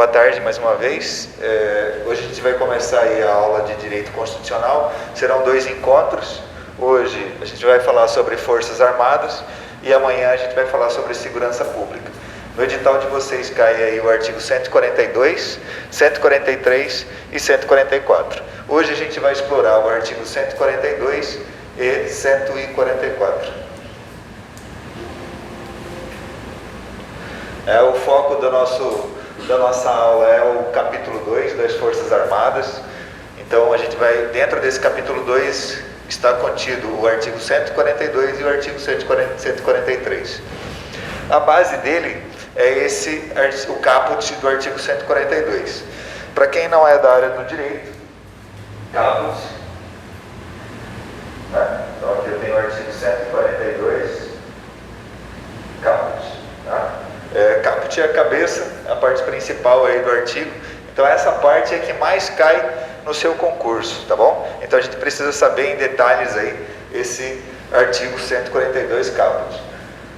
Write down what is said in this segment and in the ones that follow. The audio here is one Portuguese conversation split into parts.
Boa tarde mais uma vez. Hoje a gente vai começar aí a aula de Direito Constitucional. Serão 2 encontros. Hoje a gente vai falar sobre Forças Armadas e amanhã a gente vai falar sobre Segurança Pública. No edital de vocês cai aí o artigo 142, 143 e 144. Hoje a gente vai explorar o artigo 142 e 144. O foco da nossa aula é o capítulo 2 das Forças Armadas. Então a gente vai, dentro desse capítulo 2 está contido o artigo 142 e o artigo 143. A base dele é o caput do artigo 142. Para quem não é da área do direito, caput, né? Então aqui eu tenho o artigo 142, caput, tá? Caput é a cabeça, a parte principal aí do artigo. Então essa parte é que mais cai no seu concurso, tá bom? Então a gente precisa saber em detalhes aí esse artigo 142 caput.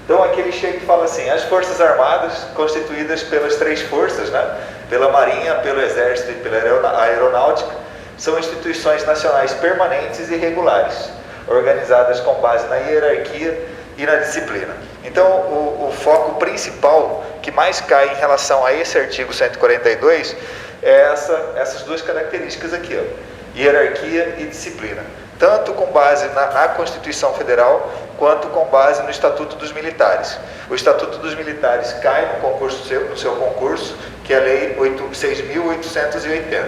Então aqui ele chega e fala assim: as Forças Armadas, constituídas pelas 3 forças, né? Pela Marinha, pelo Exército e pela Aeronáutica, são instituições nacionais permanentes e regulares, organizadas com base na hierarquia e na disciplina. Então o foco principal que mais cai em relação a esse artigo 142 é essas 2 características aqui, ó, hierarquia e disciplina, tanto com base na Constituição Federal quanto com base no Estatuto dos Militares. O Estatuto dos Militares cai no seu concurso, que é a Lei 6.880.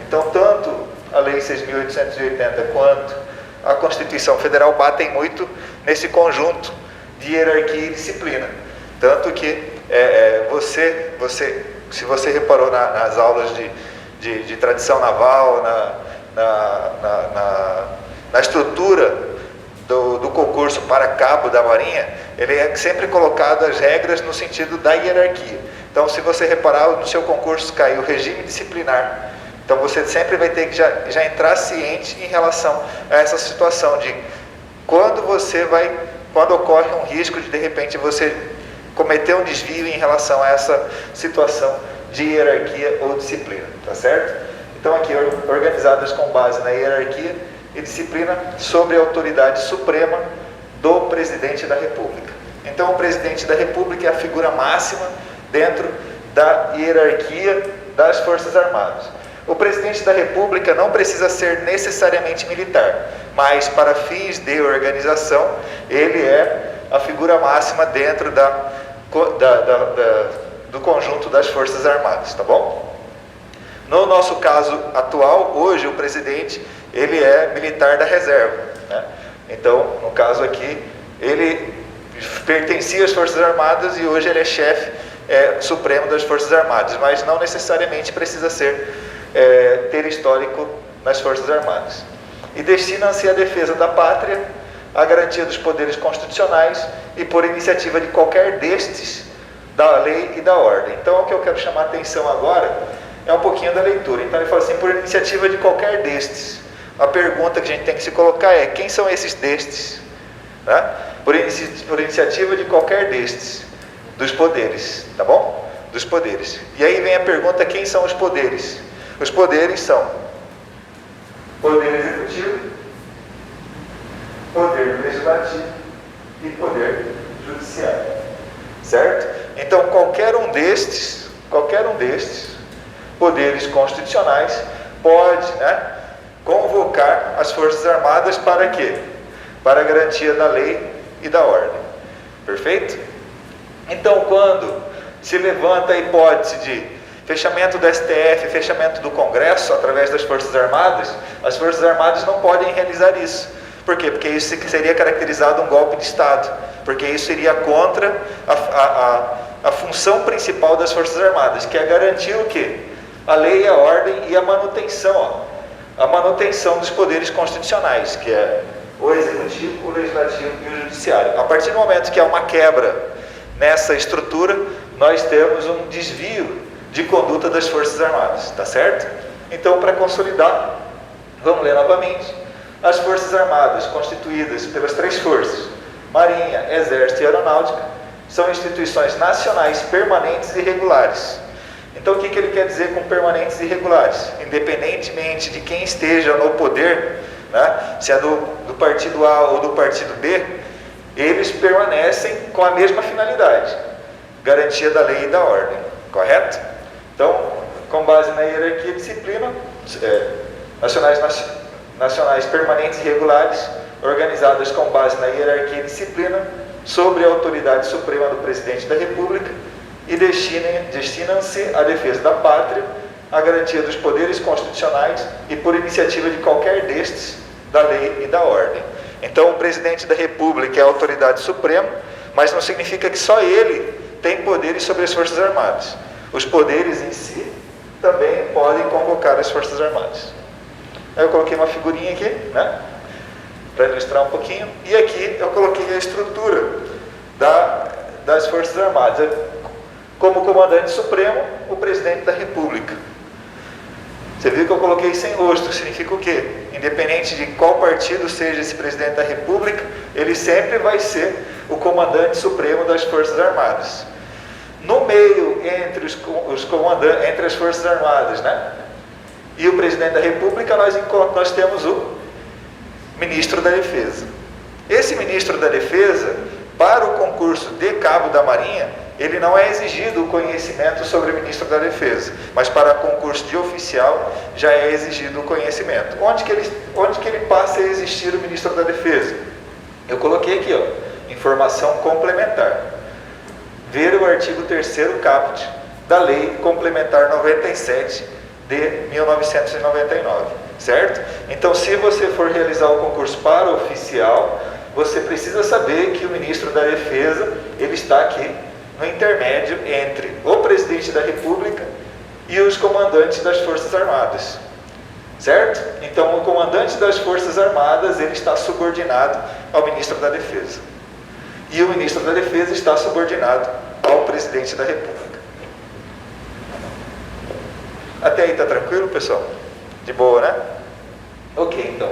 Então tanto a Lei 6.880 quanto a Constituição Federal batem muito nesse conjunto de hierarquia e disciplina. Tanto que se você reparou nas aulas de tradição naval, na estrutura do concurso para cabo da Marinha, ele é sempre colocado as regras no sentido da hierarquia. Então, se você reparar, no seu concurso cai o regime disciplinar. Então, você sempre vai ter que já entrar ciente em relação a essa situação de quando ocorre um risco de repente você cometer um desvio em relação a essa situação de hierarquia ou disciplina, tá certo? Então aqui, organizadas com base na hierarquia e disciplina sobre a autoridade suprema do Presidente da República. Então o Presidente da República é a figura máxima dentro da hierarquia das Forças Armadas. O Presidente da República não precisa ser necessariamente militar, mas para fins de organização, ele é a figura máxima dentro do conjunto das Forças Armadas, tá bom? No nosso caso atual, hoje o presidente, ele é militar da reserva, né? Então, no caso aqui, ele pertencia às Forças Armadas e hoje ele é chefe supremo das Forças Armadas, mas não necessariamente precisa ter histórico nas Forças Armadas. E destina-se à defesa da pátria, à garantia dos poderes constitucionais e por iniciativa de qualquer destes, da lei e da ordem. Então o que eu quero chamar a atenção agora é um pouquinho da leitura. Então ele fala assim: por iniciativa de qualquer destes. A pergunta que a gente tem que se colocar é: quem são esses destes? Né? Por iniciativa de qualquer destes, dos poderes, tá bom? Dos poderes. E aí vem a pergunta: quem são os poderes? Os poderes são poder executivo, poder legislativo e poder judiciário, certo? Então qualquer um destes poderes constitucionais pode, né, convocar as Forças Armadas para quê? Para a garantia da lei e da ordem. Perfeito? Então quando se levanta a hipótese de fechamento do STF, fechamento do Congresso através das Forças Armadas, as Forças Armadas não podem realizar isso. Por quê? Porque isso seria caracterizado um golpe de Estado, porque isso iria contra a função principal das Forças Armadas, que é garantir o quê? A lei, a ordem e a manutenção, a manutenção dos poderes constitucionais, que é o Executivo, o Legislativo e o Judiciário. A partir do momento que há uma quebra nessa estrutura, nós temos um desvio de conduta das Forças Armadas, tá certo? Então, para consolidar, vamos ler novamente. As Forças Armadas, constituídas pelas 3 forças, Marinha, Exército e Aeronáutica, são instituições nacionais permanentes e regulares. Então o que ele quer dizer com permanentes e regulares? Independentemente de quem esteja no poder, né, se é do partido A ou do partido B, eles permanecem com a mesma finalidade, garantia da lei e da ordem, correto? Então, com base na hierarquia e disciplina, nacionais permanentes e regulares, organizadas com base na hierarquia e disciplina, sobre a autoridade suprema do Presidente da República, e destinam-se à defesa da pátria, à garantia dos poderes constitucionais e por iniciativa de qualquer destes, da lei e da ordem. Então, o Presidente da República é a autoridade suprema, mas não significa que só ele tem poderes sobre as Forças Armadas. Os poderes em si também podem convocar as Forças Armadas. Aí eu coloquei uma figurinha aqui, né, para ilustrar um pouquinho, e aqui eu coloquei a estrutura das Forças Armadas. Como comandante supremo, o Presidente da República. Você viu que eu coloquei sem rosto, significa o quê? Independente de qual partido seja esse Presidente da República, ele sempre vai ser o comandante supremo das Forças Armadas. No meio, entre entre as Forças Armadas, né, e o Presidente da República, nós temos o Ministro da Defesa. Esse Ministro da Defesa, para o concurso de Cabo da Marinha, ele não é exigido o conhecimento sobre o Ministro da Defesa, mas para concurso de oficial já é exigido o conhecimento. Onde que ele passa a existir o Ministro da Defesa? Eu coloquei aqui, ó, informação complementar. Ver o artigo 3º caput da Lei Complementar 97 de 1999, certo? Então, se você for realizar o concurso para oficial, você precisa saber que o Ministro da Defesa, ele está aqui no intermédio entre o Presidente da República e os comandantes das Forças Armadas, certo? Então, o comandante das Forças Armadas, ele está subordinado ao Ministro da Defesa. E o Ministro da Defesa está subordinado ao Presidente da República. Até aí está tranquilo, pessoal? De boa, né? Ok, então.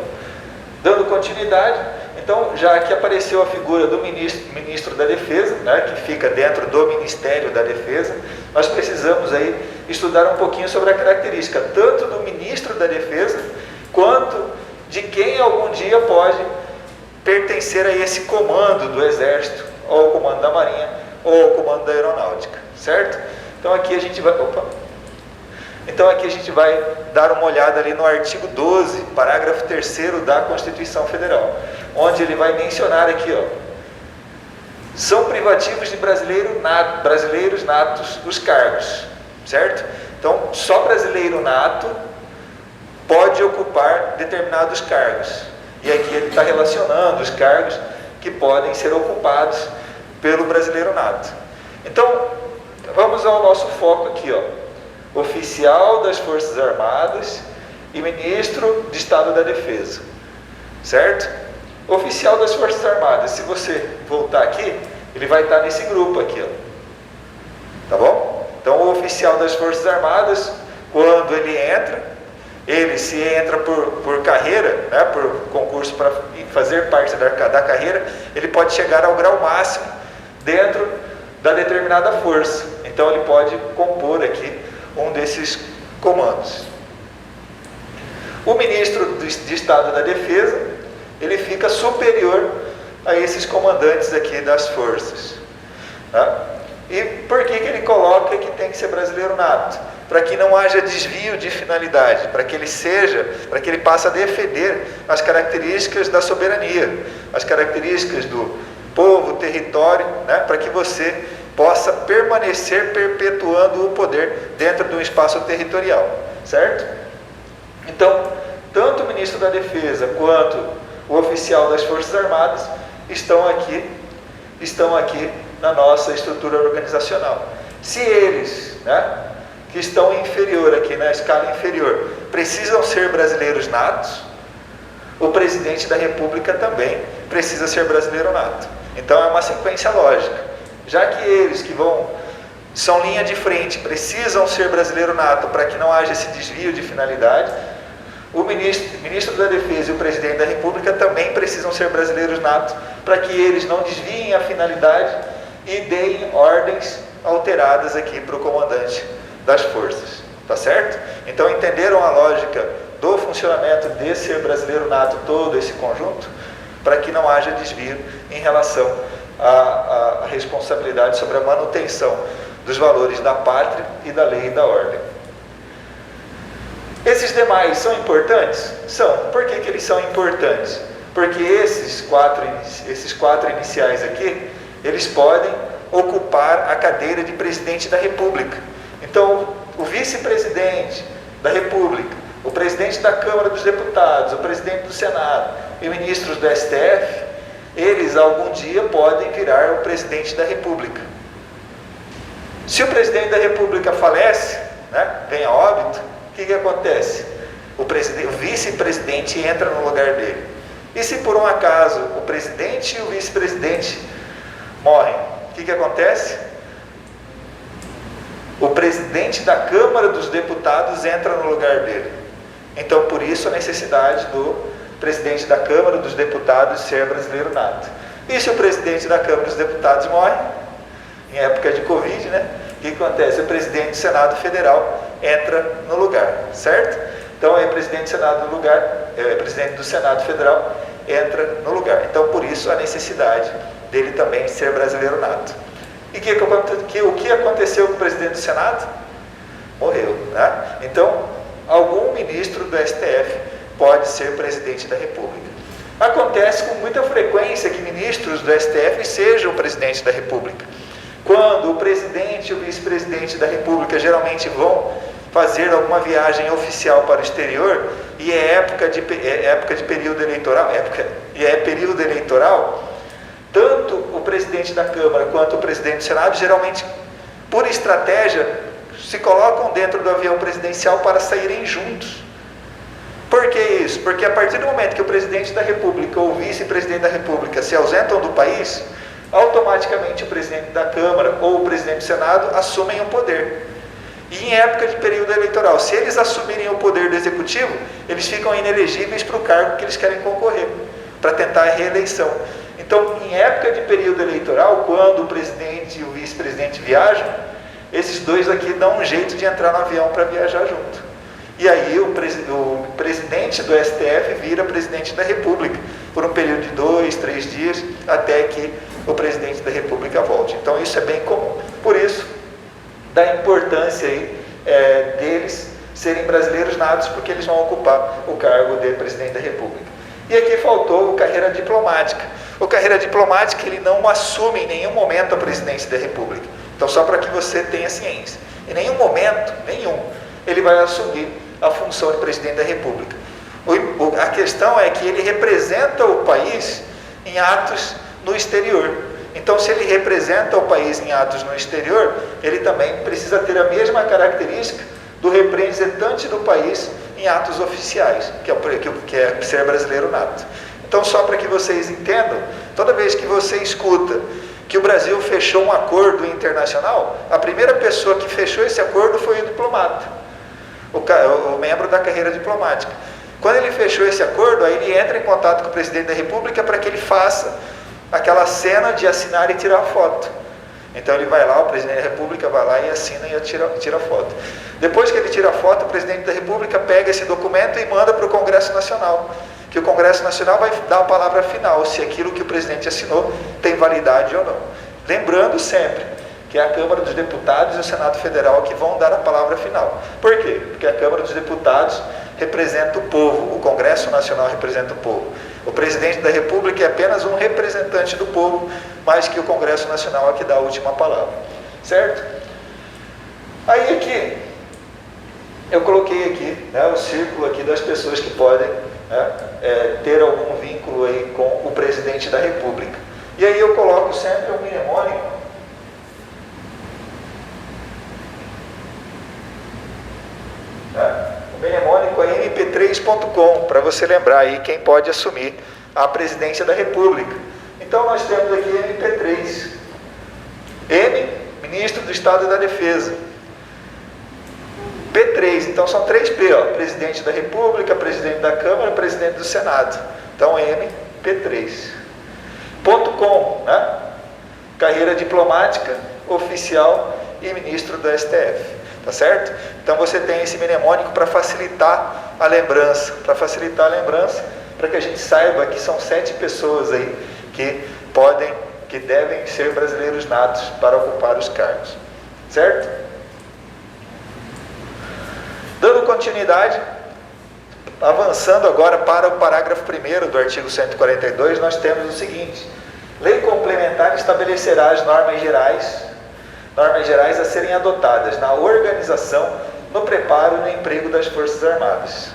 Dando continuidade, então, já que apareceu a figura do ministro da Defesa, né, que fica dentro do Ministério da Defesa, nós precisamos aí estudar um pouquinho sobre a característica tanto do ministro da Defesa, quanto de quem algum dia pode pertencer a esse comando do Exército, ou ao comando da Marinha, ou ao comando da Aeronáutica, certo? Então aqui a gente vai... Então aqui a gente vai dar uma olhada ali no artigo 12, parágrafo 3º da Constituição Federal, onde ele vai mencionar aqui, ó, são privativos de brasileiros natos os cargos, certo? Então, só brasileiro nato pode ocupar determinados cargos. E aqui ele está relacionando os cargos que podem ser ocupados pelo brasileiro nato. Então, vamos ao nosso foco aqui, ó. Oficial das Forças Armadas e Ministro de Estado da Defesa, certo? Oficial das Forças Armadas, se você voltar aqui, ele vai estar nesse grupo aqui, ó. Tá bom? Então, o oficial das Forças Armadas, quando ele se entra por carreira, né, por concurso para fazer parte da carreira, ele pode chegar ao grau máximo dentro da determinada força. Então, ele pode compor aqui um desses comandos. O ministro de Estado da Defesa, ele fica superior a esses comandantes aqui das forças. Tá? E por que ele coloca que tem que ser brasileiro nato? Para que não haja desvio de finalidade, para que ele passe a defender as características da soberania, as características do povo, território, né? Para que você possa permanecer perpetuando o poder dentro de um espaço territorial, certo? Então, tanto o ministro da Defesa quanto o oficial das Forças Armadas estão aqui na nossa estrutura organizacional. Se eles, né, que estão inferior aqui, na escala inferior, precisam ser brasileiros natos, o presidente da República também precisa ser brasileiro nato. Então é uma sequência lógica. Já que eles são linha de frente, precisam ser brasileiro nato para que não haja esse desvio de finalidade, o ministro da Defesa e o presidente da República também precisam ser brasileiros natos para que eles não desviem a finalidade e deem ordens alteradas aqui para o comandante das forças, tá certo? Então entenderam a lógica do funcionamento desse ser brasileiro nato, todo esse conjunto, para que não haja desvio em relação à responsabilidade sobre a manutenção dos valores da pátria e da lei e da ordem. Esses demais são importantes? São. Por que eles são importantes? Porque esses quatro iniciais aqui, eles podem ocupar a cadeira de presidente da República. Então, o vice-presidente da República, o presidente da Câmara dos Deputados, o presidente do Senado e ministros do STF, eles algum dia podem virar o presidente da República. Se o presidente da República falece, né, vem a óbito, o que acontece? O vice-presidente entra no lugar dele. E se por um acaso o presidente e o vice-presidente morrem, o que acontece? O presidente da Câmara dos Deputados entra no lugar dele. Então, por isso a necessidade do presidente da Câmara dos Deputados ser brasileiro nato. E se o presidente da Câmara dos Deputados morre, em época de Covid, né? O que acontece? O presidente do Senado Federal entra no lugar, certo? Então, aí o presidente do Senado no lugar, presidente do Senado Federal entra no lugar. Então, por isso a necessidade dele também ser brasileiro nato. E o que aconteceu com o presidente do Senado? Morreu, né? Então, algum ministro do STF pode ser presidente da República. Acontece com muita frequência que ministros do STF sejam presidente da República. Quando o presidente e o vice-presidente da República geralmente vão fazer alguma viagem oficial para o exterior e é época de período eleitoral, período eleitoral, tanto o presidente da Câmara quanto o presidente do Senado, geralmente, por estratégia, se colocam dentro do avião presidencial para saírem juntos. Por que isso? Porque a partir do momento que o presidente da República ou o vice-presidente da República se ausentam do país, automaticamente o presidente da Câmara ou o presidente do Senado assumem o poder. E em época de período eleitoral, se eles assumirem o poder do executivo, eles ficam inelegíveis para o cargo que eles querem concorrer, para tentar a reeleição. Então, em época de período eleitoral, quando o presidente e o vice-presidente viajam, esses dois aqui dão um jeito de entrar no avião para viajar junto. E aí o presidente do STF vira presidente da República, por um período de 2, 3 dias, até que o presidente da República volte. Então isso é bem comum. Por isso, da importância aí, deles serem brasileiros natos, porque eles vão ocupar o cargo de presidente da República. E aqui faltou o carreira diplomática. O carreira diplomática, ele não assume em nenhum momento a presidência da República. Então, só para que você tenha ciência. Em nenhum momento, ele vai assumir a função de presidente da República. A questão é que ele representa o país em atos no exterior. Então, se ele representa o país em atos no exterior, ele também precisa ter a mesma característica do representante do país em atos oficiais, que é ser brasileiro nato. Então, só para que vocês entendam, toda vez que você escuta que o Brasil fechou um acordo internacional, a primeira pessoa que fechou esse acordo foi o diplomata, o membro da carreira diplomática. Quando ele fechou esse acordo, aí ele entra em contato com o presidente da República para que ele faça aquela cena de assinar e tirar foto. Então ele vai lá, o presidente da República vai lá e assina e tira foto. Depois que ele tira a foto, o presidente da República pega esse documento e manda para o Congresso Nacional, que o Congresso Nacional vai dar a palavra final, se aquilo que o presidente assinou tem validade ou não. Lembrando sempre que é a Câmara dos Deputados e o Senado Federal que vão dar a palavra final. Por quê? Porque a Câmara dos Deputados representa o povo, o Congresso Nacional representa o povo. O presidente da República é apenas um representante do povo, mas que o Congresso Nacional é que dá a última palavra. Certo? Aí aqui, eu coloquei aqui, né, o círculo aqui das pessoas que podem, né, ter algum vínculo aí com o presidente da República. E aí eu coloco sempre um mnemônico. O mnemônico é mp3.com, para você lembrar aí quem pode assumir a presidência da República. Então nós temos aqui MP3. M, Ministro do Estado da Defesa. P3, então são 3P, ó, Presidente da República, Presidente da Câmara, Presidente do Senado. Então MP3. .com, né? Carreira diplomática, oficial e ministro do STF. tá certo? Então você tem esse mnemônico para facilitar a lembrança, para que a gente saiba que são 7 pessoas aí que devem ser brasileiros natos para ocupar os cargos, certo? Dando continuidade, avançando agora para o parágrafo 1º do artigo 142, nós temos o seguinte: lei complementar estabelecerá as normas gerais a serem adotadas na organização, no preparo e no emprego das Forças Armadas.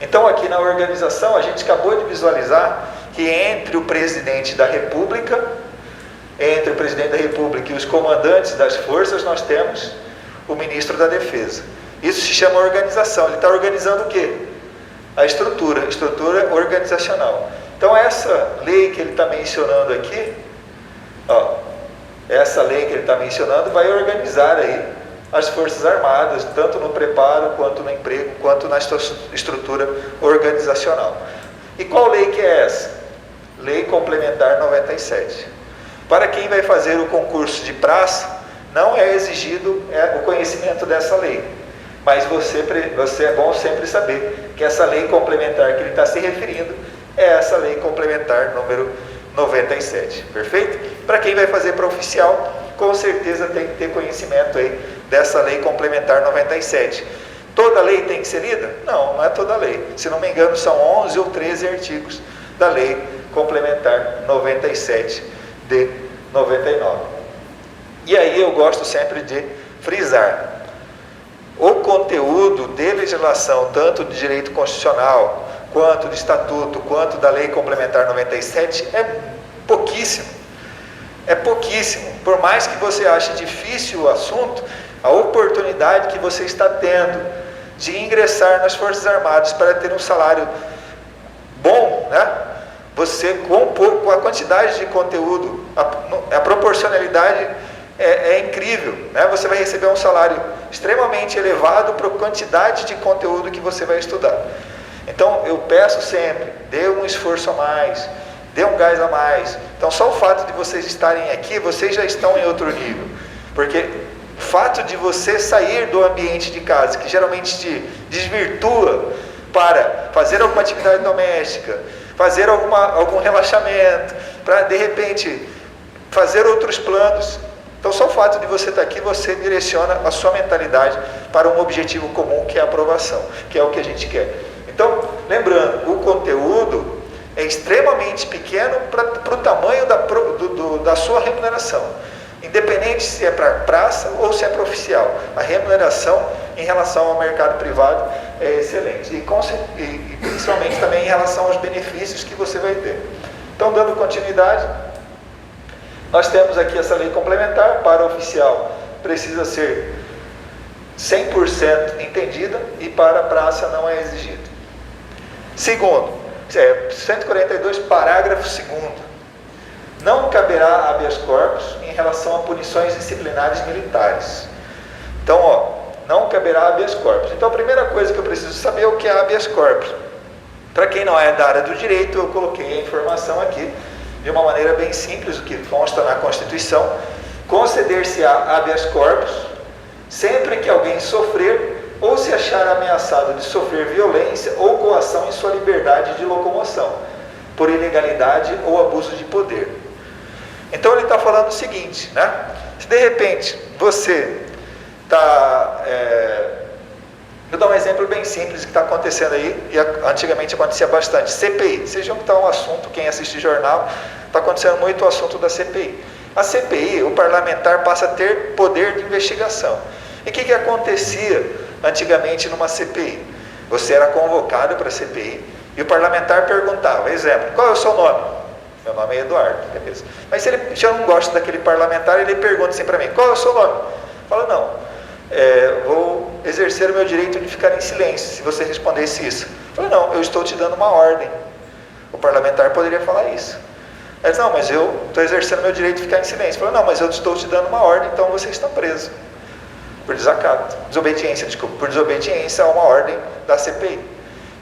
Então aqui na organização a gente acabou de visualizar que entre o presidente da República e os comandantes das forças nós temos o ministro da Defesa. Isso se chama organização. Ele está organizando o quê? A estrutura organizacional. Então essa lei que ele está mencionando aqui, essa lei que ele está mencionando vai organizar aí as Forças Armadas, tanto no preparo, quanto no emprego, quanto na estrutura organizacional. E qual lei que é essa? Lei Complementar 97. Para quem vai fazer o concurso de praça, não é exigido o conhecimento dessa lei. Mas você é bom sempre saber que essa lei complementar que ele está se referindo é essa lei complementar número 97. Perfeito? Para quem vai fazer para oficial, com certeza tem que ter conhecimento aí dessa lei complementar 97. Toda lei tem que ser lida? Não, não é toda lei. Se não me engano, são 11 ou 13 artigos da lei complementar 97 de 99. E aí eu gosto sempre de frisar: o conteúdo de legislação, tanto de direito constitucional, quanto de estatuto, quanto da lei complementar 97, é pouquíssimo. É pouquíssimo. Por mais que você ache difícil o assunto, a oportunidade que você está tendo de ingressar nas Forças Armadas para ter um salário bom, né? Você, com a quantidade de conteúdo, a proporcionalidade é incrível, né? Você vai receber um salário extremamente elevado para a quantidade de conteúdo que você vai estudar. Então eu peço sempre, dê um esforço a mais, dê um gás a mais. Então só o fato de vocês estarem aqui, vocês já estão em outro nível, porque o fato de você sair do ambiente de casa, que geralmente te desvirtua, para fazer alguma atividade doméstica, fazer algum relaxamento, para de repente fazer outros planos. Então só o fato de você estar aqui, você direciona a sua mentalidade para um objetivo comum, que é a aprovação, que é o que a gente quer. Então, lembrando, o conteúdo é extremamente pequeno para o tamanho da sua remuneração. Independente se é para praça ou se é para oficial, a remuneração em relação ao mercado privado é excelente. E principalmente também em relação aos benefícios que você vai ter. Então, dando continuidade, nós temos aqui essa lei complementar. Para oficial precisa ser 100% entendida e para praça não é exigido. Segundo, 142, parágrafo 2º. Não caberá habeas corpus em relação a punições disciplinares militares. Então, não caberá habeas corpus. Então, a primeira coisa que eu preciso saber é o que é habeas corpus. Para quem não é da área do direito, eu coloquei a informação aqui de uma maneira bem simples, o que consta na Constituição. Conceder-se-á habeas corpus sempre que alguém sofrer ou se achar ameaçado de sofrer violência ou coação em sua liberdade de locomoção, por ilegalidade ou abuso de poder. Então ele está falando o seguinte, né? Se de repente você está... Vou dar um exemplo bem simples que está acontecendo aí, e antigamente acontecia bastante. CPI, vocês vão que está um assunto, quem assiste jornal, está acontecendo muito o assunto da CPI. A CPI, o parlamentar passa a ter poder de investigação. E o que acontecia antigamente numa CPI? Você era convocado para a CPI e o parlamentar perguntava, exemplo, qual é o seu nome? Meu nome é Eduardo, beleza. Mas se ele já não gosta daquele parlamentar, ele pergunta assim para mim, qual é o seu nome? Fala, não, vou exercer o meu direito de ficar em silêncio, se você respondesse isso. Fala, não, eu estou te dando uma ordem. O parlamentar poderia falar isso. Ele diz, não, mas eu estou exercendo o meu direito de ficar em silêncio. Fala, não, mas eu estou te dando uma ordem, então você está preso. Por desacato, por desobediência a uma ordem da CPI.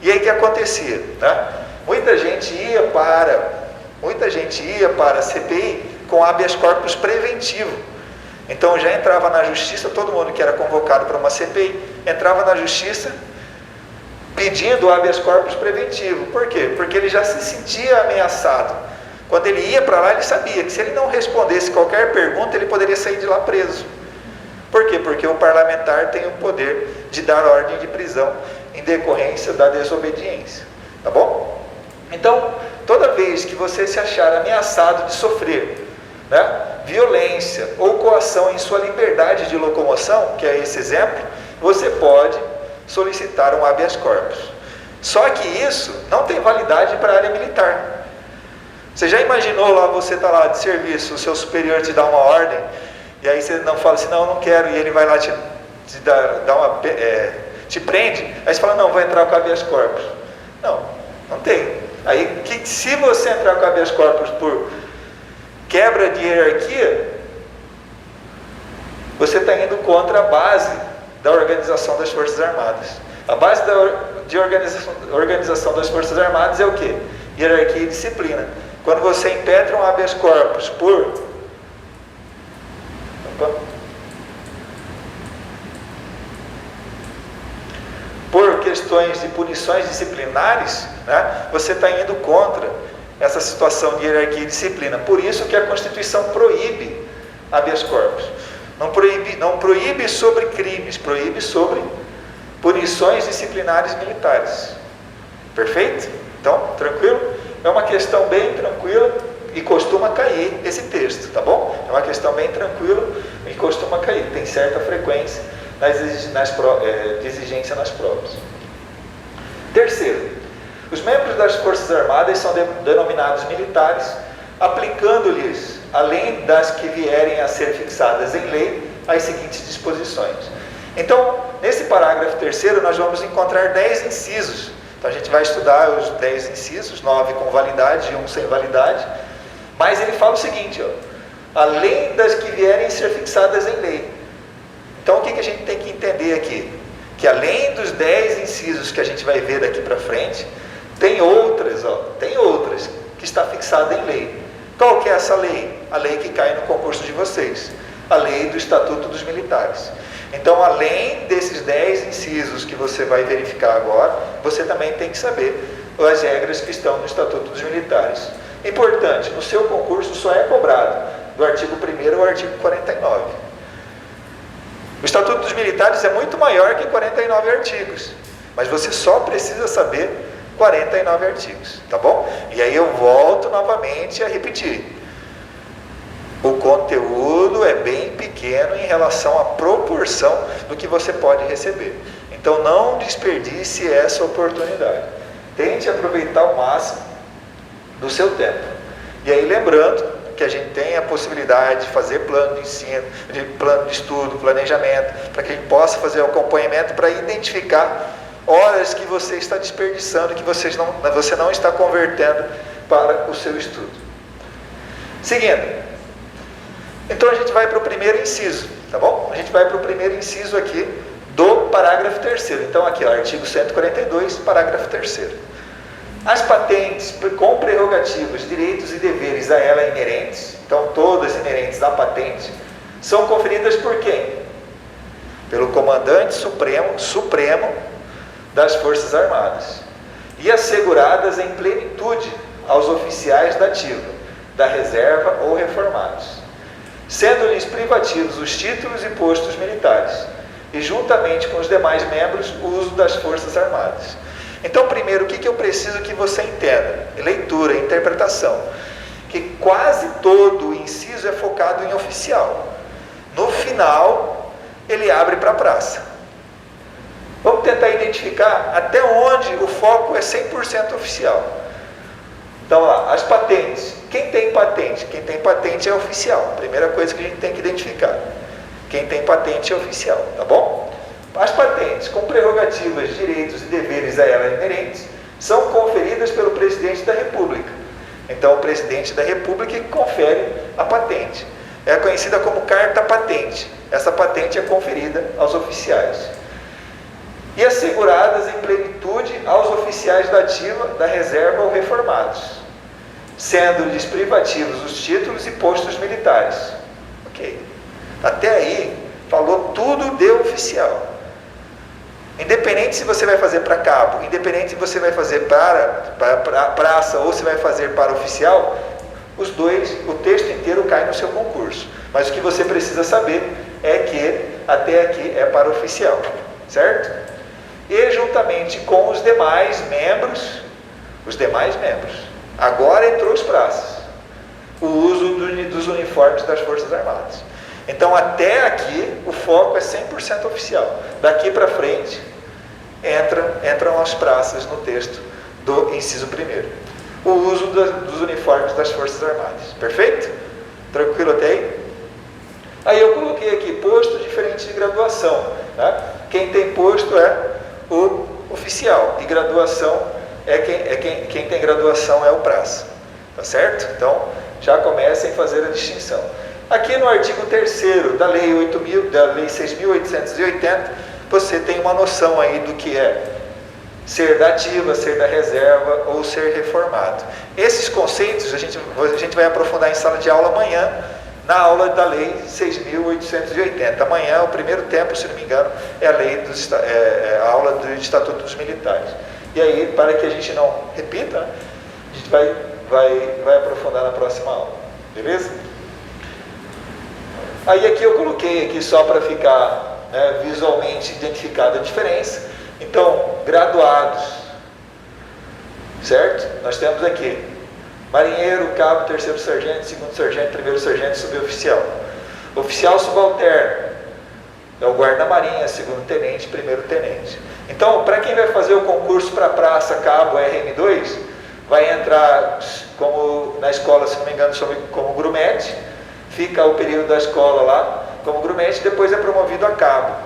E aí o que acontecia? Né? Muita gente ia para a CPI com habeas corpus preventivo. Então já entrava na justiça, todo mundo que era convocado para uma CPI, entrava na justiça pedindo habeas corpus preventivo. Por quê? Porque ele já se sentia ameaçado. Quando ele ia para lá, ele sabia que se ele não respondesse qualquer pergunta, ele poderia sair de lá preso. Por quê? Porque o parlamentar tem o poder de dar ordem de prisão em decorrência da desobediência. Tá bom? Então, toda vez que você se achar ameaçado de sofrer, né, violência ou coação em sua liberdade de locomoção, que é esse exemplo, você pode solicitar um habeas corpus. Só que isso não tem validade para a área militar. Você já imaginou lá, você está lá de serviço, o seu superior te dá uma ordem, e aí você não fala assim, não, eu não quero, e ele vai lá te prende, aí você fala, não, vou entrar com habeas corpus. Não tem. Aí, se você entrar com habeas corpus por quebra de hierarquia, você está indo contra a base da organização das Forças Armadas. A base de organização das Forças Armadas é o quê? Hierarquia e disciplina. Quando você impetra um habeas corpus por questões de punições disciplinares, né, você está indo contra essa situação de hierarquia e disciplina. Por isso que a Constituição proíbe habeas corpus. Não proíbe sobre crimes, proíbe sobre punições disciplinares militares. Perfeito? Então, tranquilo? É uma questão bem tranquila e costuma cair esse texto, tá bom? É uma questão bem tranquila e costuma cair. Tem certa frequência de exigência nas provas. Terceiro, os membros das Forças Armadas são denominados militares, aplicando-lhes, além das que vierem a ser fixadas em lei, as seguintes disposições. Então, nesse parágrafo terceiro, nós vamos encontrar 10 incisos. Então, a gente vai estudar os 10 incisos, 9 com validade e 1 sem validade. Mas ele fala o seguinte, além das que vierem a ser fixadas em lei. Então, o que a gente tem que entender aqui? Que além dos 10 incisos que a gente vai ver daqui para frente, tem outras que está fixada em lei. Qual que é essa lei? A lei que cai no concurso de vocês. A lei do Estatuto dos Militares. Então, além desses 10 incisos que você vai verificar agora, você também tem que saber as regras que estão no Estatuto dos Militares. Importante, no seu concurso só é cobrado do artigo 1º ao artigo 49. O Estatuto dos Militares é muito maior que 49 artigos, mas você só precisa saber 49 artigos, tá bom? E aí eu volto novamente a repetir. O conteúdo é bem pequeno em relação à proporção do que você pode receber. Então não desperdice essa oportunidade. Tente aproveitar ao máximo do seu tempo. E aí lembrando que a gente tem a possibilidade de fazer plano de ensino, de plano de estudo, planejamento, para que a gente possa fazer o acompanhamento para identificar horas que você está desperdiçando, que você não está convertendo para o seu estudo. Seguindo. Então a gente vai para o primeiro inciso, tá bom? A gente vai para o primeiro inciso aqui do parágrafo 3º. Então aqui, artigo 142, parágrafo 3º. As patentes com prerrogativas, direitos e deveres a ela inerentes, então todas inerentes à patente, são conferidas por quem? Pelo Comandante Supremo das Forças Armadas e asseguradas em plenitude aos oficiais da ativa, da reserva ou reformados, sendo-lhes privativos os títulos e postos militares e juntamente com os demais membros o uso das Forças Armadas. Então, primeiro, o que eu preciso que você entenda? Leitura, interpretação. Que quase todo o inciso é focado em oficial. No final, ele abre para a praça. Vamos tentar identificar até onde o foco é 100% oficial. Então, lá, as patentes. Quem tem patente? Quem tem patente é oficial. Primeira coisa que a gente tem que identificar. Quem tem patente é oficial, tá bom? As patentes com prerrogativas, direitos e deveres a ela inerentes são conferidas pelo Presidente da República. Então, o Presidente da República que confere a patente. É conhecida como carta patente. Essa patente é conferida aos oficiais. E asseguradas em plenitude aos oficiais da ativa, da reserva ou reformados, sendo-lhes privativos os títulos e postos militares. Ok. Até aí, falou tudo de oficial. Independente se você vai fazer para cabo, independente se você vai fazer para praça ou se vai fazer para oficial, os dois, o texto inteiro cai no seu concurso. Mas o que você precisa saber é que até aqui é para oficial, certo? E juntamente com os demais membros, agora entrou os praças, o uso dos uniformes das Forças Armadas. Então até aqui o foco é 100% oficial. Daqui para frente entram as praças no texto do inciso 1º. O uso dos uniformes das Forças Armadas. Perfeito? Tranquilo até aí? Aí eu coloquei aqui posto diferente de graduação. Né? Quem tem posto é o oficial e graduação quem tem graduação é o praça. Tá certo? Então já comecem a fazer a distinção. Aqui no artigo 3º da Lei 6.880, você tem uma noção aí do que é ser da ativa, ser da reserva ou ser reformado. Esses conceitos a gente vai aprofundar em sala de aula amanhã, na aula da Lei 6.880. Amanhã, o primeiro tempo, se não me engano, é a aula do Estatuto dos Militares. E aí, para que a gente não repita, a gente vai aprofundar na próxima aula. Beleza? Aí aqui eu coloquei aqui só para ficar visualmente identificada a diferença. Então, graduados, certo? Nós temos aqui marinheiro, cabo, terceiro sargento, segundo sargento, primeiro sargento, suboficial. Oficial subalterno é o guarda-marinha, segundo tenente, primeiro tenente. Então, para quem vai fazer o concurso para praça, cabo, RM2, vai entrar como na escola, se não me engano, como grumete. Fica o período da escola lá como grumete, depois é promovido a cabo.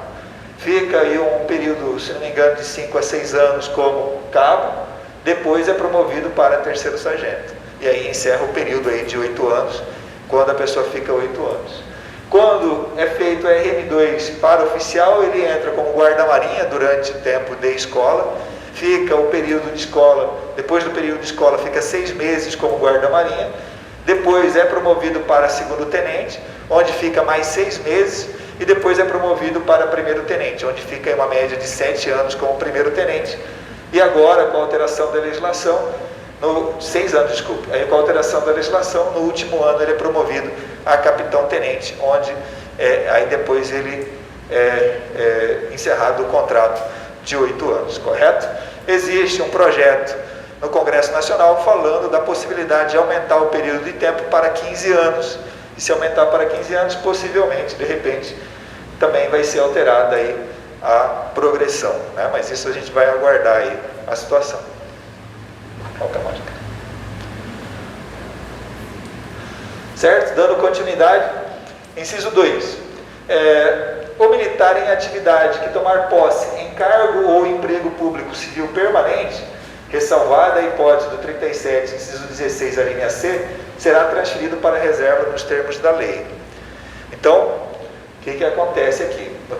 Fica aí um período, se não me engano, de 5 a 6 anos como cabo, depois é promovido para terceiro sargento. E aí encerra o período aí de 8 anos, quando a pessoa fica 8 anos. Quando é feito o RM2 para oficial, ele entra como guarda-marinha durante o tempo de escola, fica o período de escola, depois do período de escola fica 6 meses como guarda-marinha, depois é promovido para segundo tenente, onde fica mais 6 meses, e depois é promovido para primeiro tenente, onde fica em uma média de 7 anos como primeiro tenente. E agora, com a alteração da legislação, 6 anos, desculpe, aí com a alteração da legislação, no último ano ele é promovido a capitão-tenente, onde aí depois ele é encerrado o contrato de 8 anos, correto? Existe um projeto no Congresso Nacional falando da possibilidade de aumentar o período de tempo para 15 anos. E se aumentar para 15 anos, possivelmente, de repente, também vai ser alterada aí a progressão, né? Mas isso a gente vai aguardar aí a situação. Automática. Certo? Dando continuidade, inciso 2. O militar em atividade que tomar posse em cargo ou emprego público civil permanente, ressalvada a hipótese do 37, inciso 16, a linha C, será transferido para a reserva nos termos da lei. Então, o que acontece aqui? O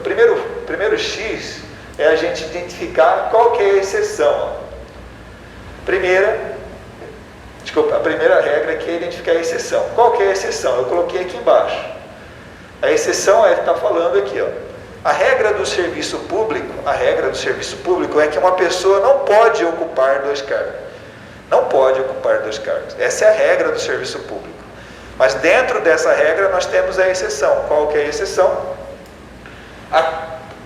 primeiro X é a gente identificar qual que é a exceção. A primeira regra aqui é identificar a exceção. Qual que é a exceção? Eu coloquei aqui embaixo. A exceção está falando aqui, ó. A regra do serviço público é que uma pessoa não pode ocupar 2 cargos. Não pode ocupar 2 cargos. Essa é a regra do serviço público. Mas dentro dessa regra nós temos a exceção. Qual que é a exceção? A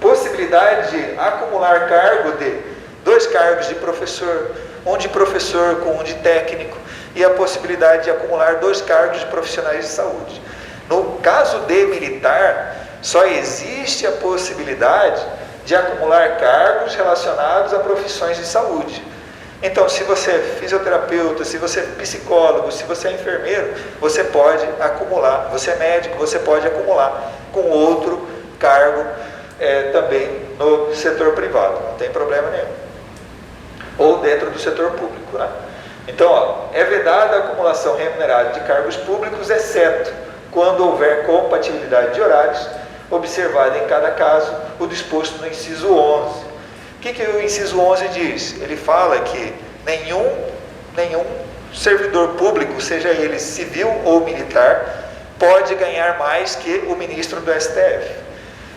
possibilidade de acumular cargo de 2 cargos de professor, um de professor com um de técnico, e a possibilidade de acumular 2 cargos de profissionais de saúde. No caso de militar, só existe a possibilidade de acumular cargos relacionados a profissões de saúde. Então, se você é fisioterapeuta, se você é psicólogo, se você é enfermeiro, você pode acumular, você é médico, você pode acumular com outro cargo também no setor privado, não tem problema nenhum. Ou dentro do setor público, né? Então, é vedada a acumulação remunerada de cargos públicos, exceto quando houver compatibilidade de horários, observado em cada caso o disposto no inciso 11. O que o inciso 11 diz? Ele fala que nenhum servidor público, seja ele civil ou militar, pode ganhar mais que o ministro do STF.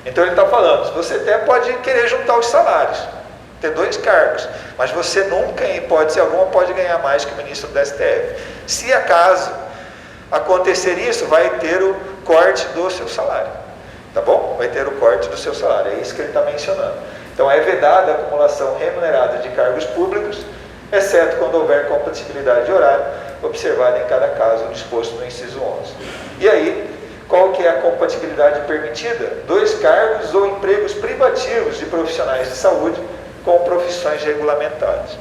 Então ele está falando, você até pode querer juntar os salários, ter 2 cargos, mas você nunca, em hipótese alguma, pode ganhar mais que o ministro do STF. Se acaso acontecer isso, vai ter o corte do seu salário, tá bom? Vai ter o corte do seu salário, é isso que ele está mencionando. Então é vedada a acumulação remunerada de cargos públicos, exceto quando houver compatibilidade de horário, observada em cada caso disposto no inciso 11. E aí, qual que é a compatibilidade permitida? 2 cargos ou empregos privativos de profissionais de saúde com profissões regulamentadas.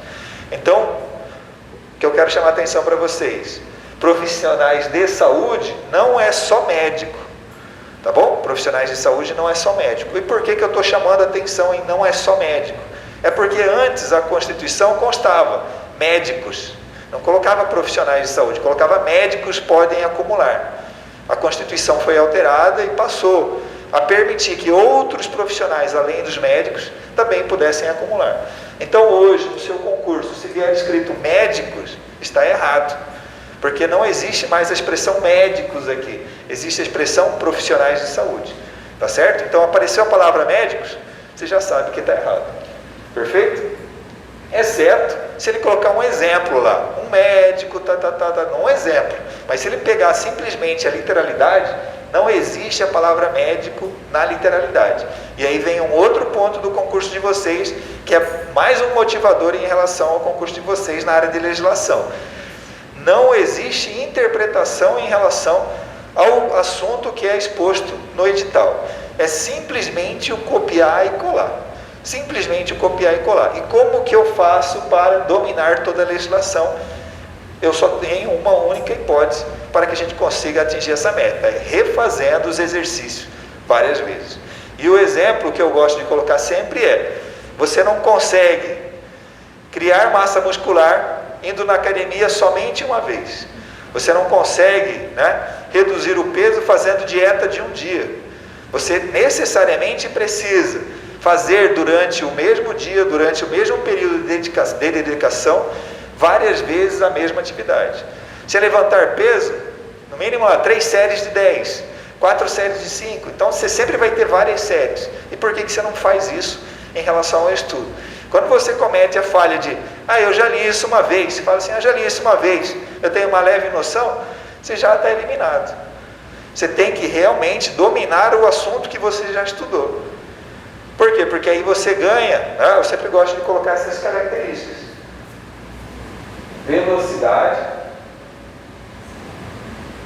Então, o que eu quero chamar a atenção para vocês, profissionais de saúde não é só médico, tá bom? Profissionais de saúde não é só médico. E por que eu estou chamando a atenção em não é só médico? É porque antes a Constituição constava médicos, não colocava profissionais de saúde, colocava médicos podem acumular. A Constituição foi alterada e passou a permitir que outros profissionais, além dos médicos, também pudessem acumular. Então hoje, no seu concurso, se vier escrito médicos, está errado, porque não existe mais a expressão médicos aqui, existe a expressão profissionais de saúde, tá certo? Então apareceu a palavra médicos, você já sabe que está errado, perfeito? Exceto se ele colocar um exemplo lá, um médico, um exemplo, mas se ele pegar simplesmente a literalidade, não existe a palavra médico na literalidade. E aí vem um outro ponto do concurso de vocês, que é mais um motivador em relação ao concurso de vocês na área de legislação. Não existe interpretação em relação ao assunto que é exposto no edital. É simplesmente o copiar e colar. Simplesmente o copiar e colar. E como que eu faço para dominar toda a legislação? Eu só tenho uma única hipótese para que a gente consiga atingir essa meta, é refazendo os exercícios várias vezes. E o exemplo que eu gosto de colocar sempre é, você não consegue criar massa muscular indo na academia somente uma vez. Você não consegue, reduzir o peso fazendo dieta de um dia. Você necessariamente precisa fazer durante o mesmo dia, durante o mesmo período de dedicação, várias vezes a mesma atividade. Se levantar peso, no mínimo 3 séries de 10, 4 séries de 5, então você sempre vai ter várias séries. E por que você não faz isso em relação ao estudo? Quando você comete a falha de, eu já li isso uma vez, você fala assim, já li isso uma vez, eu tenho uma leve noção, você já está eliminado. Você tem que realmente dominar o assunto que você já estudou. Por quê? Porque aí você ganha, eu sempre gosto de colocar essas características. Velocidade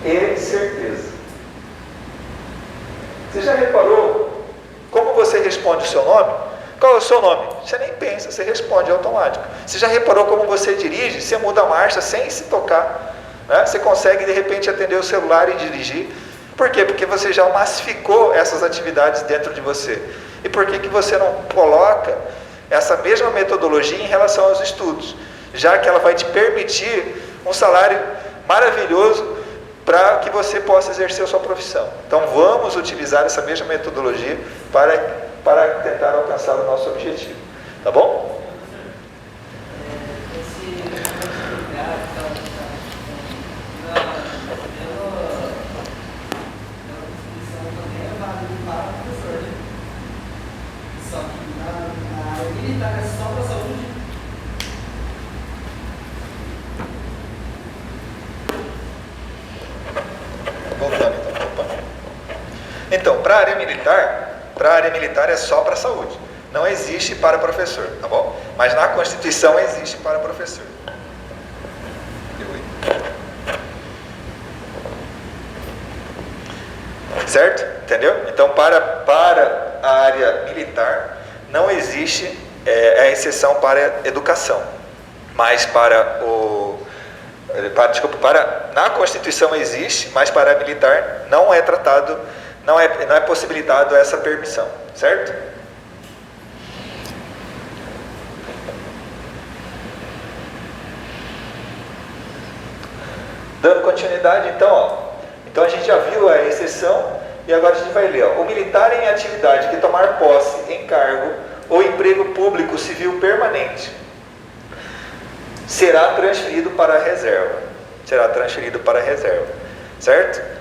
e certeza. Você já reparou como você responde o seu nome? Qual é o seu nome? Você nem pensa, você responde automático. Você já reparou como você dirige? Você muda a marcha sem se tocar, Você consegue de repente atender o celular e dirigir. Por quê? Porque você já massificou essas atividades dentro de você. E por que você não coloca essa mesma metodologia em relação aos estudos? Já que ela vai te permitir um salário maravilhoso para que você possa exercer a sua profissão. Então vamos utilizar essa mesma metodologia para tentar alcançar o nosso objetivo. Tá bom? Então, para a área militar é só para a saúde. Não existe para professor, tá bom? Mas na Constituição existe para professor. Certo? Entendeu? Então, para a área militar, não existe a exceção para a educação. Mas na Constituição existe, mas para a militar não é tratado, não é possibilitado essa permissão, certo? Dando continuidade, então, então a gente já viu a exceção e agora a gente vai ler. O militar em atividade que tomar posse em cargo ou emprego público civil permanente será transferido para a reserva. Será transferido para a reserva, certo?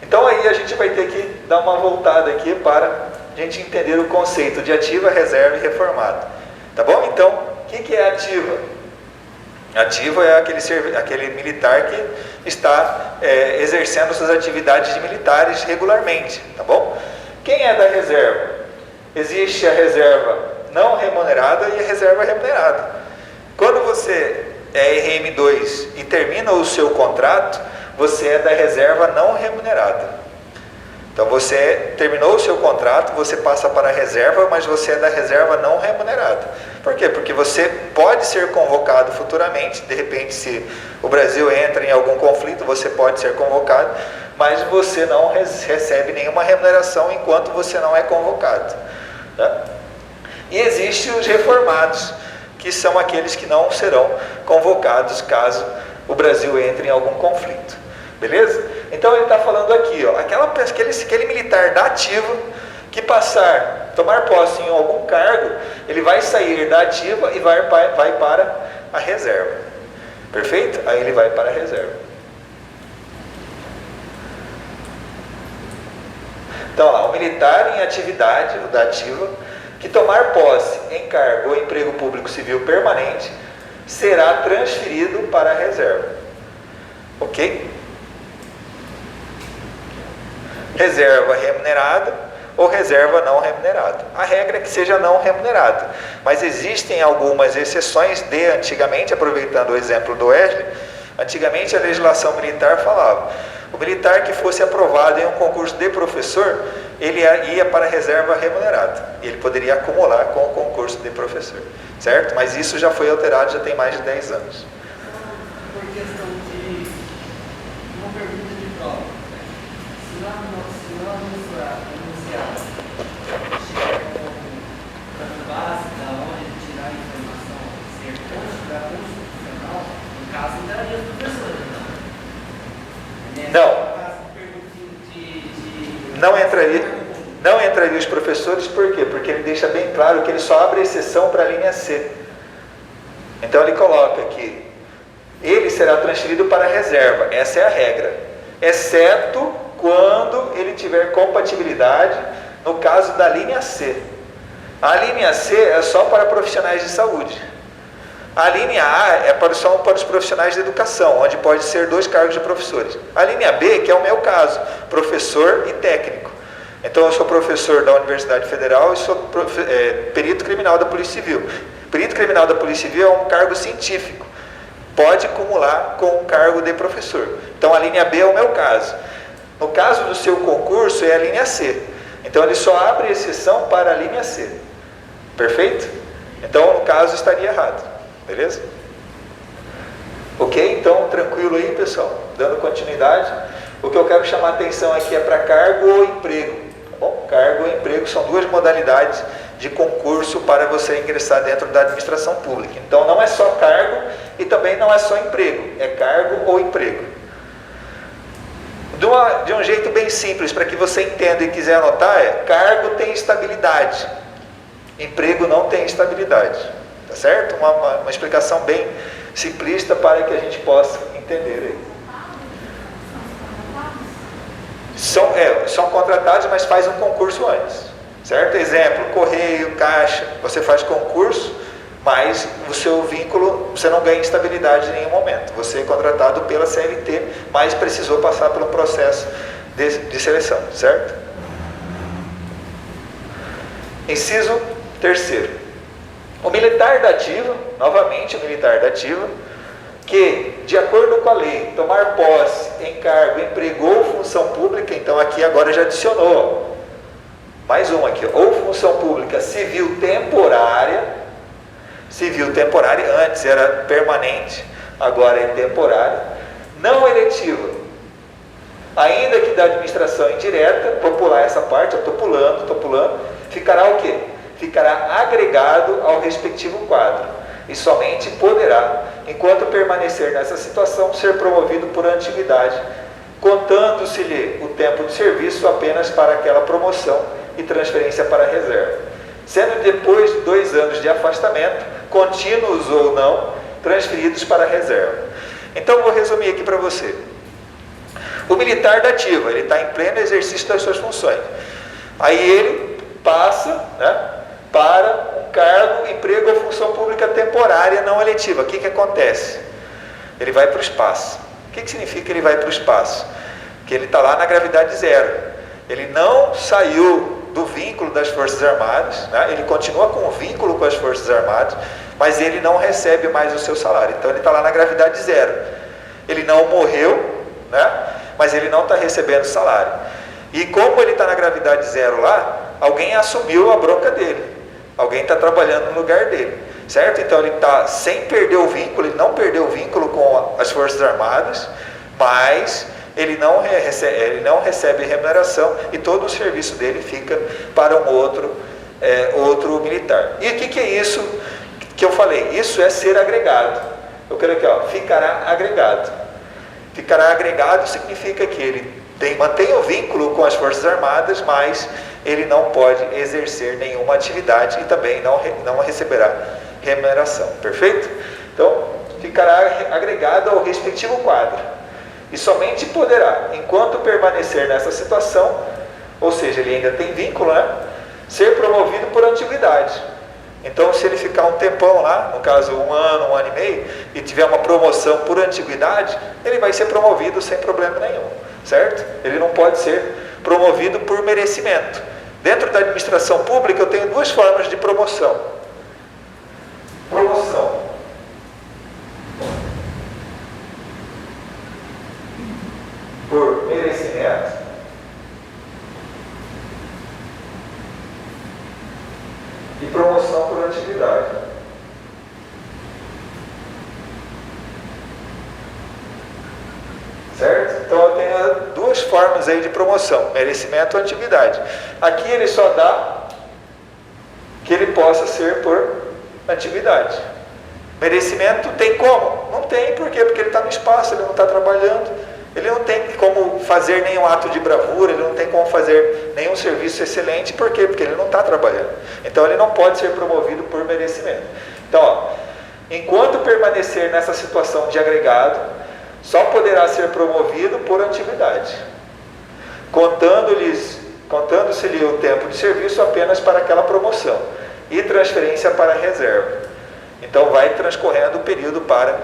Então aí a gente vai ter que dar uma voltada aqui para a gente entender o conceito de ativa, reserva e reformado. Tá bom? Então, o que é ativa? Ativo é aquele militar que está exercendo suas atividades militares regularmente, tá bom? Quem é da reserva? Existe a reserva não remunerada e a reserva remunerada. Quando você é RM2 e termina o seu contrato, você é da reserva não remunerada. Então você terminou o seu contrato, você passa para a reserva, mas você é da reserva não remunerada. Por quê? Porque você pode ser convocado futuramente, de repente se o Brasil entra em algum conflito, você pode ser convocado, mas você não recebe nenhuma remuneração enquanto você não é convocado. Tá? E existem os reformados, que são aqueles que não serão convocados caso o Brasil entre em algum conflito. Beleza? Então ele está falando aqui, ó, aquele militar da ativa que tomar posse em algum cargo, ele vai sair da ativa e vai para a reserva. Perfeito? Aí ele vai para a reserva. Então, lá, o militar em atividade, o da ativa, que tomar posse em cargo ou emprego público civil permanente, será transferido para a reserva. Ok? Reserva remunerada ou reserva não remunerada. A regra é que seja não remunerada, mas existem algumas exceções antigamente, aproveitando o exemplo do Wesley, antigamente a legislação militar falava, o militar que fosse aprovado em um concurso de professor, ele ia para a reserva remunerada, ele poderia acumular com o concurso de professor, certo? Mas isso já foi alterado, já tem mais de 10 anos. Por questão de uma pergunta de prova, se não anunciado chega com a base da onde tirar a informação ser constitucional, no caso daria os professores, não. Não entraria os professores, por quê? Porque ele deixa bem claro que ele só abre exceção para a linha C. Então ele coloca aqui, ele será transferido para a reserva, essa é a regra, exceto quando ele tiver compatibilidade, no caso da linha C. A linha C é só para profissionais de saúde. A linha A só para os profissionais de educação, onde pode ser 2 cargos de professores. A linha B, que é o meu caso, professor e técnico. Então eu sou professor da Universidade Federal e sou perito criminal da Polícia Civil. Perito criminal da Polícia Civil é um cargo científico. Pode acumular com o cargo de professor. Então a linha B é o meu caso. No caso do seu concurso é a linha C. Então ele só abre exceção para a linha C. Perfeito? Então no caso estaria errado. Beleza? Ok? Então tranquilo aí, pessoal. Dando continuidade. O que eu quero chamar a atenção aqui é para cargo ou emprego. Tá bom? Cargo ou emprego são 2 modalidades de concurso para você ingressar dentro da administração pública. Então não é só cargo e também não é só emprego. É cargo ou emprego. De um jeito bem simples, para que você entenda e quiser anotar, cargo tem estabilidade, emprego não tem estabilidade, tá certo? Uma explicação bem simplista para que a gente possa entender aí. São contratados, mas faz um concurso antes, certo? Exemplo, correio, caixa, você faz concurso, mas o seu vínculo, você não ganha estabilidade em nenhum momento. Você é contratado pela CLT, mas precisou passar pelo processo de seleção, certo? Inciso 3º. O militar da ativa, novamente o militar da ativa, que, de acordo com a lei, tomar posse em cargo, emprego ou função pública, então aqui agora já adicionou, mais uma aqui, ou função pública civil temporária, antes era permanente, agora é temporária, não eletiva, ainda que da administração indireta, vou pular essa parte, eu estou pulando, ficará o quê? Ficará agregado ao respectivo quadro, e somente poderá, enquanto permanecer nessa situação, ser promovido por antiguidade, contando-se-lhe o tempo de serviço apenas para aquela promoção e transferência para a reserva, sendo depois de 2 anos de afastamento, contínuos ou não, transferidos para a reserva. Então vou resumir aqui para você. O militar da ativa, ele está em pleno exercício das suas funções. Aí ele passa, né, para um cargo, emprego ou função pública temporária não eletiva. O que acontece? Ele vai para o espaço. O que significa que ele vai para o espaço? Que ele está lá na gravidade zero. Ele não saiu do vínculo das Forças Armadas, né? Ele continua com o vínculo com as Forças Armadas, mas ele não recebe mais o seu salário. Então ele está lá na gravidade zero. Ele não morreu, né? Mas ele não está recebendo salário. E como ele está na gravidade zero lá, alguém assumiu a bronca dele. Alguém está trabalhando no lugar dele, certo? Então ele está sem perder o vínculo, ele não perdeu o vínculo com as Forças Armadas, mas ele não recebe remuneração e todo o serviço dele fica para um outro militar. E o que é isso que eu falei? Isso é ser agregado. Eu quero aqui, ó, ficará agregado. Ficará agregado significa que ele mantém o vínculo com as Forças Armadas, mas ele não pode exercer nenhuma atividade e também não receberá remuneração. Perfeito? Então, ficará agregado ao respectivo quadro. E somente poderá, enquanto permanecer nessa situação, ou seja, ele ainda tem vínculo, né, ser promovido por antiguidade. Então, se ele ficar um tempão lá, no caso um ano e meio, e tiver uma promoção por antiguidade, ele vai ser promovido sem problema nenhum, certo? Ele não pode ser promovido por merecimento. Dentro da administração pública, eu tenho duas formas de promoção. Promoção por merecimento e promoção por antiguidade. Certo? Então eu tenho duas formas aí de promoção, merecimento e antiguidade. Aqui ele só dá que ele possa ser por antiguidade. Merecimento tem como? Não tem, por quê? Porque ele está no espaço, ele não está trabalhando. Ele não tem como fazer nenhum ato de bravura, ele não tem como fazer nenhum serviço excelente. Por quê? Porque ele não está trabalhando. Então ele não pode ser promovido por merecimento. Então, ó, enquanto permanecer nessa situação de agregado, só poderá ser promovido por antiguidade, contando-se-lhe o tempo de serviço apenas para aquela promoção e transferência para a reserva. Então vai transcorrendo o período para,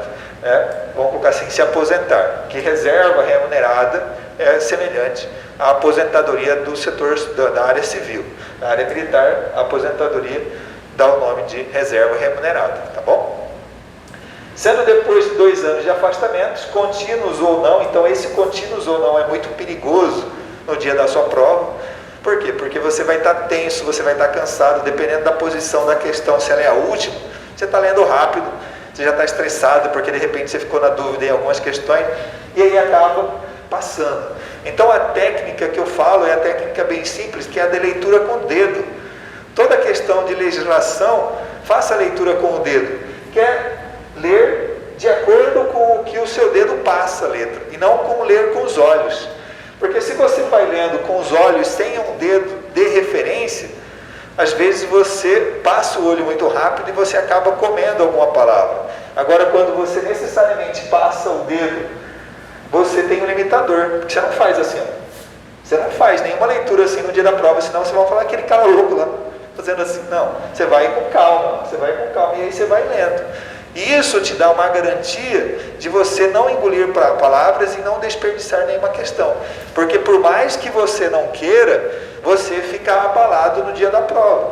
vamos colocar assim, se aposentar. Que reserva remunerada é semelhante à aposentadoria do setor da área civil. Na área militar, a aposentadoria dá o nome de reserva remunerada, tá bom? Sendo depois de 2 anos de afastamentos, contínuos ou não, então esse contínuos ou não é muito perigoso no dia da sua prova. Por quê? Porque você vai estar tenso, você vai estar cansado, dependendo da posição da questão, se ela é a última, você está lendo rápido, você já está estressado, porque de repente você ficou na dúvida em algumas questões, e aí acaba passando. Então a técnica que eu falo é a técnica bem simples, que é a de leitura com o dedo. Toda questão de legislação, faça a leitura com o dedo, que é ler de acordo com o que o seu dedo passa a letra, e não com ler com os olhos. Porque se você vai lendo com os olhos sem um dedo de referência, às vezes você passa o olho muito rápido e você acaba comendo alguma palavra. Agora, quando você necessariamente passa o dedo, você tem um limitador, porque você não faz assim, ó. Você não faz nenhuma leitura assim no dia da prova, senão você vai falar aquele cara louco lá, fazendo assim. Não, você vai com calma, e aí você vai lendo. E isso te dá uma garantia de você não engolir palavras e não desperdiçar nenhuma questão. Porque por mais que você não queira, você fica abalado no dia da prova.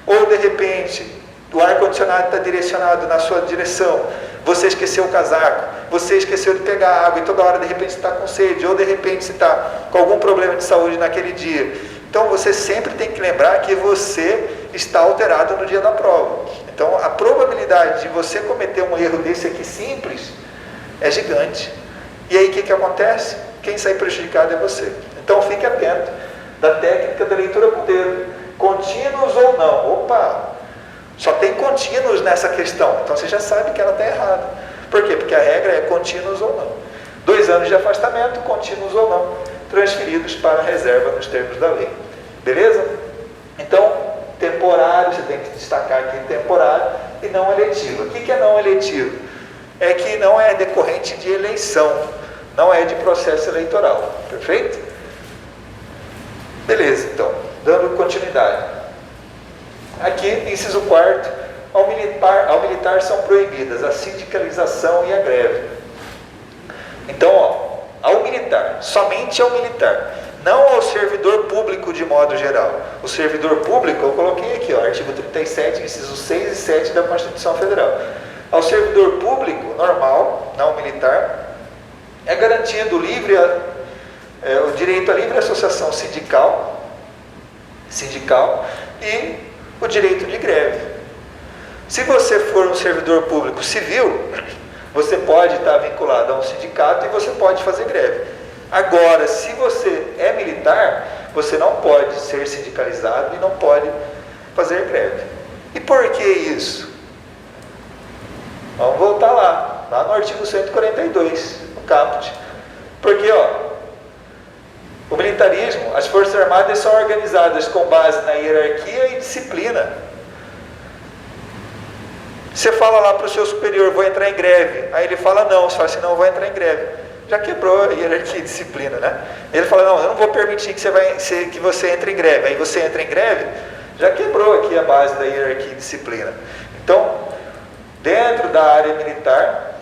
Ou de repente, o ar-condicionado está direcionado na sua direção, você esqueceu o casaco, você esqueceu de pegar água e toda hora de repente você está com sede, ou de repente você está com algum problema de saúde naquele dia. Então você sempre tem que lembrar que você está alterado no dia da prova. Então a probabilidade de você cometer um erro desse aqui simples é gigante. E aí o que acontece? Quem sai prejudicado é você. Então fique atento da técnica da leitura com o dedo. Contínuos ou não? Opa! Só tem contínuos nessa questão. Então você já sabe que ela está errada. Por quê? Porque a regra é contínuos ou não. 2 anos de afastamento, contínuos ou não, transferidos para a reserva nos termos da lei. Beleza? Então, temporário, você tem que destacar aqui temporário e não eletivo. O que é não eletivo? É que não é decorrente de eleição. não é de processo eleitoral. Perfeito? Beleza, então, dando continuidade. Aqui, inciso 4º, ao militar são proibidas a sindicalização e a greve. Então, ao militar, somente ao militar, não ao servidor público de modo geral. O servidor público, eu coloquei aqui, artigo 37, incisos 6 e 7 da Constituição Federal. Ao servidor público normal, não militar, é garantido o direito à livre associação sindical e o direito de greve. Se você for um servidor público civil, você pode estar vinculado a um sindicato e você pode fazer greve. Agora, se você é militar, você não pode ser sindicalizado e não pode fazer greve. E por que isso? Vamos voltar lá no artigo 142, no caput. Porque, o militarismo, as Forças Armadas são organizadas com base na hierarquia e disciplina. Você fala lá para o seu superior, vou entrar em greve. Aí ele fala não, você fala assim, não, vou entrar em greve. Já quebrou a hierarquia e disciplina, né? Ele fala, não, eu não vou permitir que você entre em greve. Aí você entra em greve, já quebrou aqui a base da hierarquia e disciplina. Então, dentro da área militar,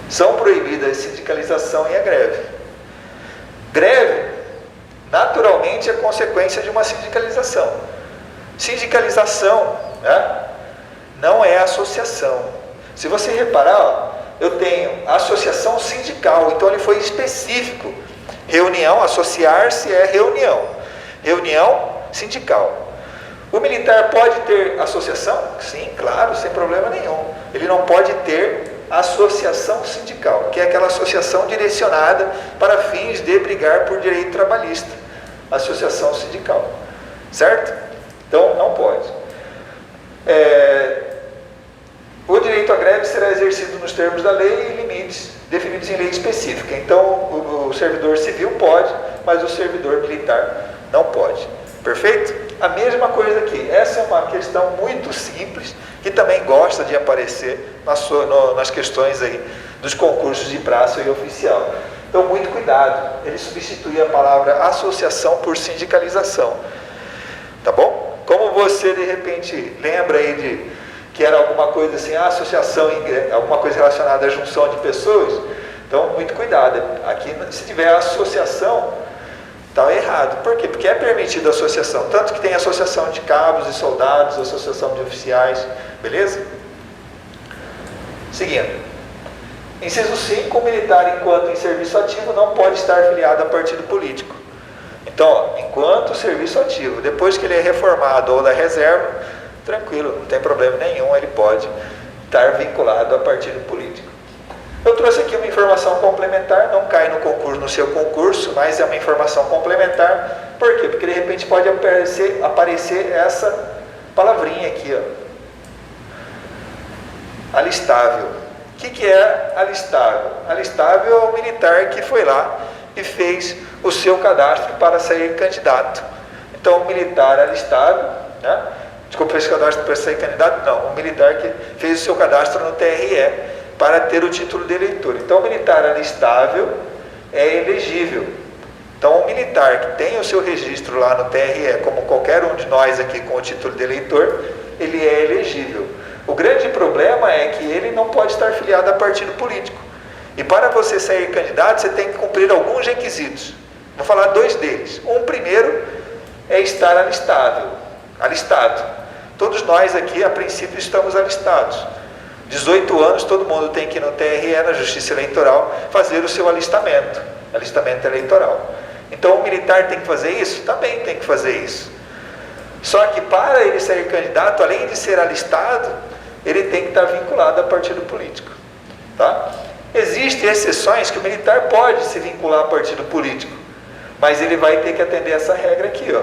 são proibidas a sindicalização e a greve. Greve, naturalmente, é consequência de uma sindicalização. Sindicalização, né, não é associação. Se você reparar, eu tenho associação sindical, então ele foi específico. Reunião, associar-se é reunião. Reunião sindical. O militar pode ter associação? Sim, claro, sem problema nenhum. Ele não pode ter associação sindical, que é aquela associação direcionada para fins de brigar por direito trabalhista. Associação sindical. Certo? Então, não pode. O direito à greve será exercido nos termos da lei e limites definidos em lei específica. Então, o servidor civil pode, mas o servidor militar não pode. Perfeito? A mesma coisa aqui. Essa é uma questão muito simples, que também gosta de aparecer nas questões aí dos concursos de praça e oficial. Então, muito cuidado. Ele substitui a palavra associação por sindicalização. Tá bom? Como você, de repente, lembra aí que era alguma coisa assim, associação, alguma coisa relacionada à junção de pessoas, então, muito cuidado. Aqui, se tiver associação, está errado. Por quê? Porque é permitido a associação. Tanto que tem associação de cabos e soldados, associação de oficiais. Beleza? Seguindo. Inciso 5, o militar, enquanto em serviço ativo, não pode estar filiado a partido político. Então, enquanto serviço ativo, depois que ele é reformado ou da reserva, tranquilo, não tem problema nenhum, ele pode estar vinculado a partido político. Eu trouxe aqui uma informação complementar, não cai no seu concurso, mas é uma informação complementar. Por quê? Porque de repente pode aparecer essa palavrinha aqui, alistável. O que é alistável? Alistável é o militar que foi lá e fez o seu cadastro para ser candidato. Então, o militar alistável, né? Desculpa, fez o cadastro para ser candidato? Não, o militar que fez o seu cadastro no TRE para ter o título de eleitor. Então, o militar alistável é elegível. Então, o militar que tem o seu registro lá no TRE, como qualquer um de nós aqui com o título de eleitor, ele é elegível. O grande problema é que ele não pode estar filiado a partido político. E para você ser candidato, você tem que cumprir alguns requisitos. Vou falar 2 deles. Um primeiro é estar alistado. Todos nós aqui, a princípio, estamos alistados. 18 anos, todo mundo tem que ir no TRE, na Justiça Eleitoral, fazer o seu alistamento eleitoral. Então, o militar tem que fazer isso? Também tem que fazer isso. Só que para ele ser candidato, além de ser alistado, ele tem que estar vinculado a partido político. Tá? Existem exceções que o militar pode se vincular a partido político, mas ele vai ter que atender essa regra aqui,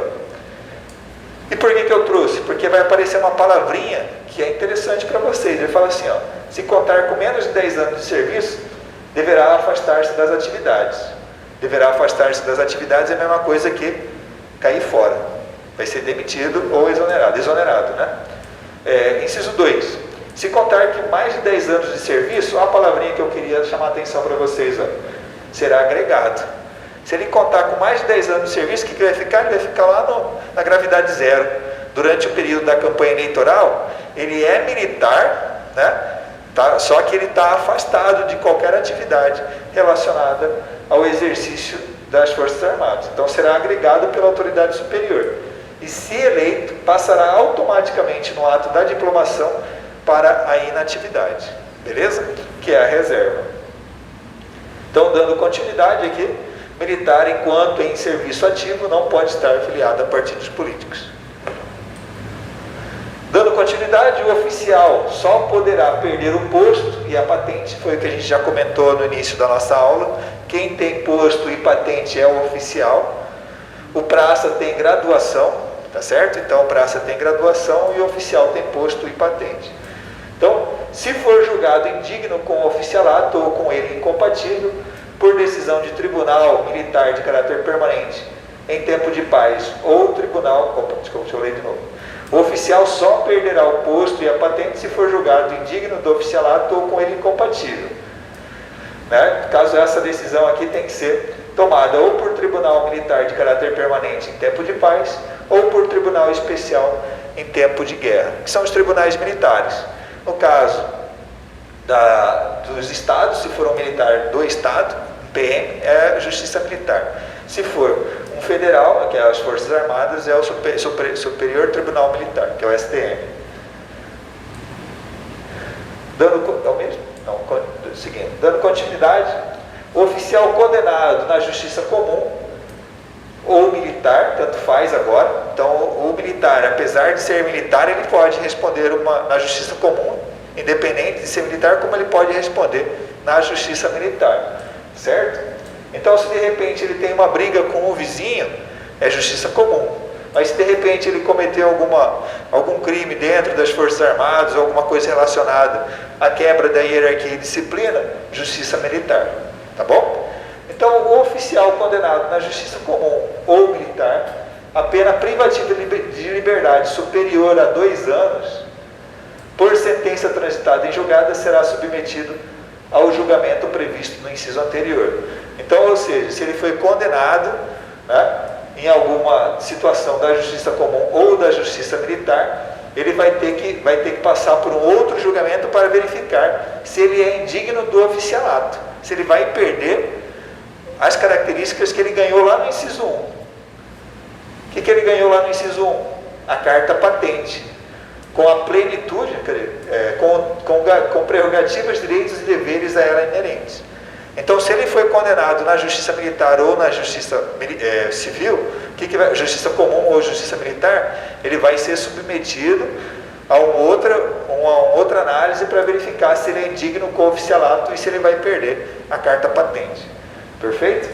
E por que eu trouxe? Porque vai aparecer uma palavrinha que é interessante para vocês. Ele fala assim, se contar com menos de 10 anos de serviço, deverá afastar-se das atividades. Deverá afastar-se das atividades é a mesma coisa que cair fora. Vai ser demitido ou exonerado, né? Inciso 2. Se contar que mais de 10 anos de serviço, a palavrinha que eu queria chamar a atenção para vocês, ó, será agregado. Se ele contar com mais de 10 anos de serviço, o que vai ficar? Ele vai ficar lá na gravidade zero. Durante o período da campanha eleitoral, ele é militar, né? Só que ele está afastado de qualquer atividade relacionada ao exercício das Forças Armadas. Então será agregado pela autoridade superior. E se eleito, passará automaticamente no ato da diplomação para a inatividade. Beleza? Que é a reserva. Então, dando continuidade aqui, militar, enquanto em serviço ativo, não pode estar afiliado a partidos políticos. Dando continuidade, o oficial só poderá perder o posto e a patente, foi o que a gente já comentou no início da nossa aula. Quem tem posto e patente é o oficial. O praça tem graduação, tá certo? Então o praça tem graduação e o oficial tem posto e patente. Então, se for julgado indigno com o oficialato ou com ele incompatível, por decisão de tribunal militar de caráter permanente, em tempo de paz, ou tribunal... Desculpa, deixa eu ler de novo. O oficial só perderá o posto e a patente se for julgado indigno do oficialato ou com ele incompatível. Né? Caso essa decisão aqui tem que ser tomada ou por tribunal militar de caráter permanente em tempo de paz, ou por tribunal especial em tempo de guerra, que são os tribunais militares. No caso dos estados, se for um militar do estado, PM, é justiça militar. Se for um federal, que é as Forças Armadas, é o Superior Tribunal Militar, que é o STM. Dando continuidade, o oficial condenado na justiça comum ou militar, tanto faz agora. Então, o militar, apesar de ser militar, ele pode responder na justiça comum, independente de ser militar, como ele pode responder na justiça militar, certo? Então, se de repente ele tem uma briga com o vizinho, é justiça comum. Mas se de repente ele cometeu algum crime dentro das Forças Armadas, alguma coisa relacionada à quebra da hierarquia e disciplina, justiça militar, tá bom? Então, o oficial condenado na justiça comum ou militar, a pena privativa de liberdade superior a 2 anos, por sentença transitada em julgada, será submetido ao julgamento previsto no inciso anterior. Então, ou seja, se ele foi condenado, né, em alguma situação da justiça comum ou da justiça militar, ele vai ter que passar por um outro julgamento para verificar se ele é indigno do oficialato, se ele vai perder as características que ele ganhou lá no inciso 1. O que ele ganhou lá no inciso 1? A carta patente, com a plenitude, com prerrogativas, direitos e deveres a ela inerentes. Então, se ele foi condenado na justiça militar ou na justiça civil, justiça comum ou justiça militar, ele vai ser submetido a uma outra análise para verificar se ele é indigno com o oficialato e se ele vai perder a carta patente. Perfeito?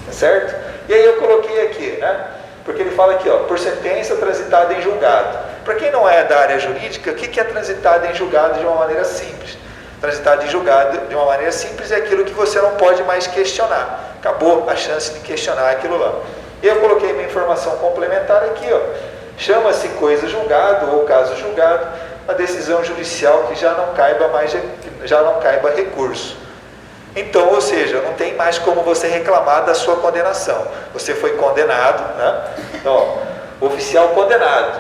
Tá certo? E aí eu coloquei aqui, né? Porque ele fala aqui, ó, por sentença transitada em julgado. Para quem não é da área jurídica, o que é transitada em julgado de uma maneira simples? Transitado em julgado de uma maneira simples é aquilo que você não pode mais questionar. Acabou a chance de questionar aquilo lá. E eu coloquei minha informação complementar aqui, ó. Chama-se coisa julgado ou caso julgado a decisão judicial que já não caiba recurso. Então, ou seja, não tem mais como você reclamar da sua condenação. Você foi condenado, né? Então, ó, oficial condenado.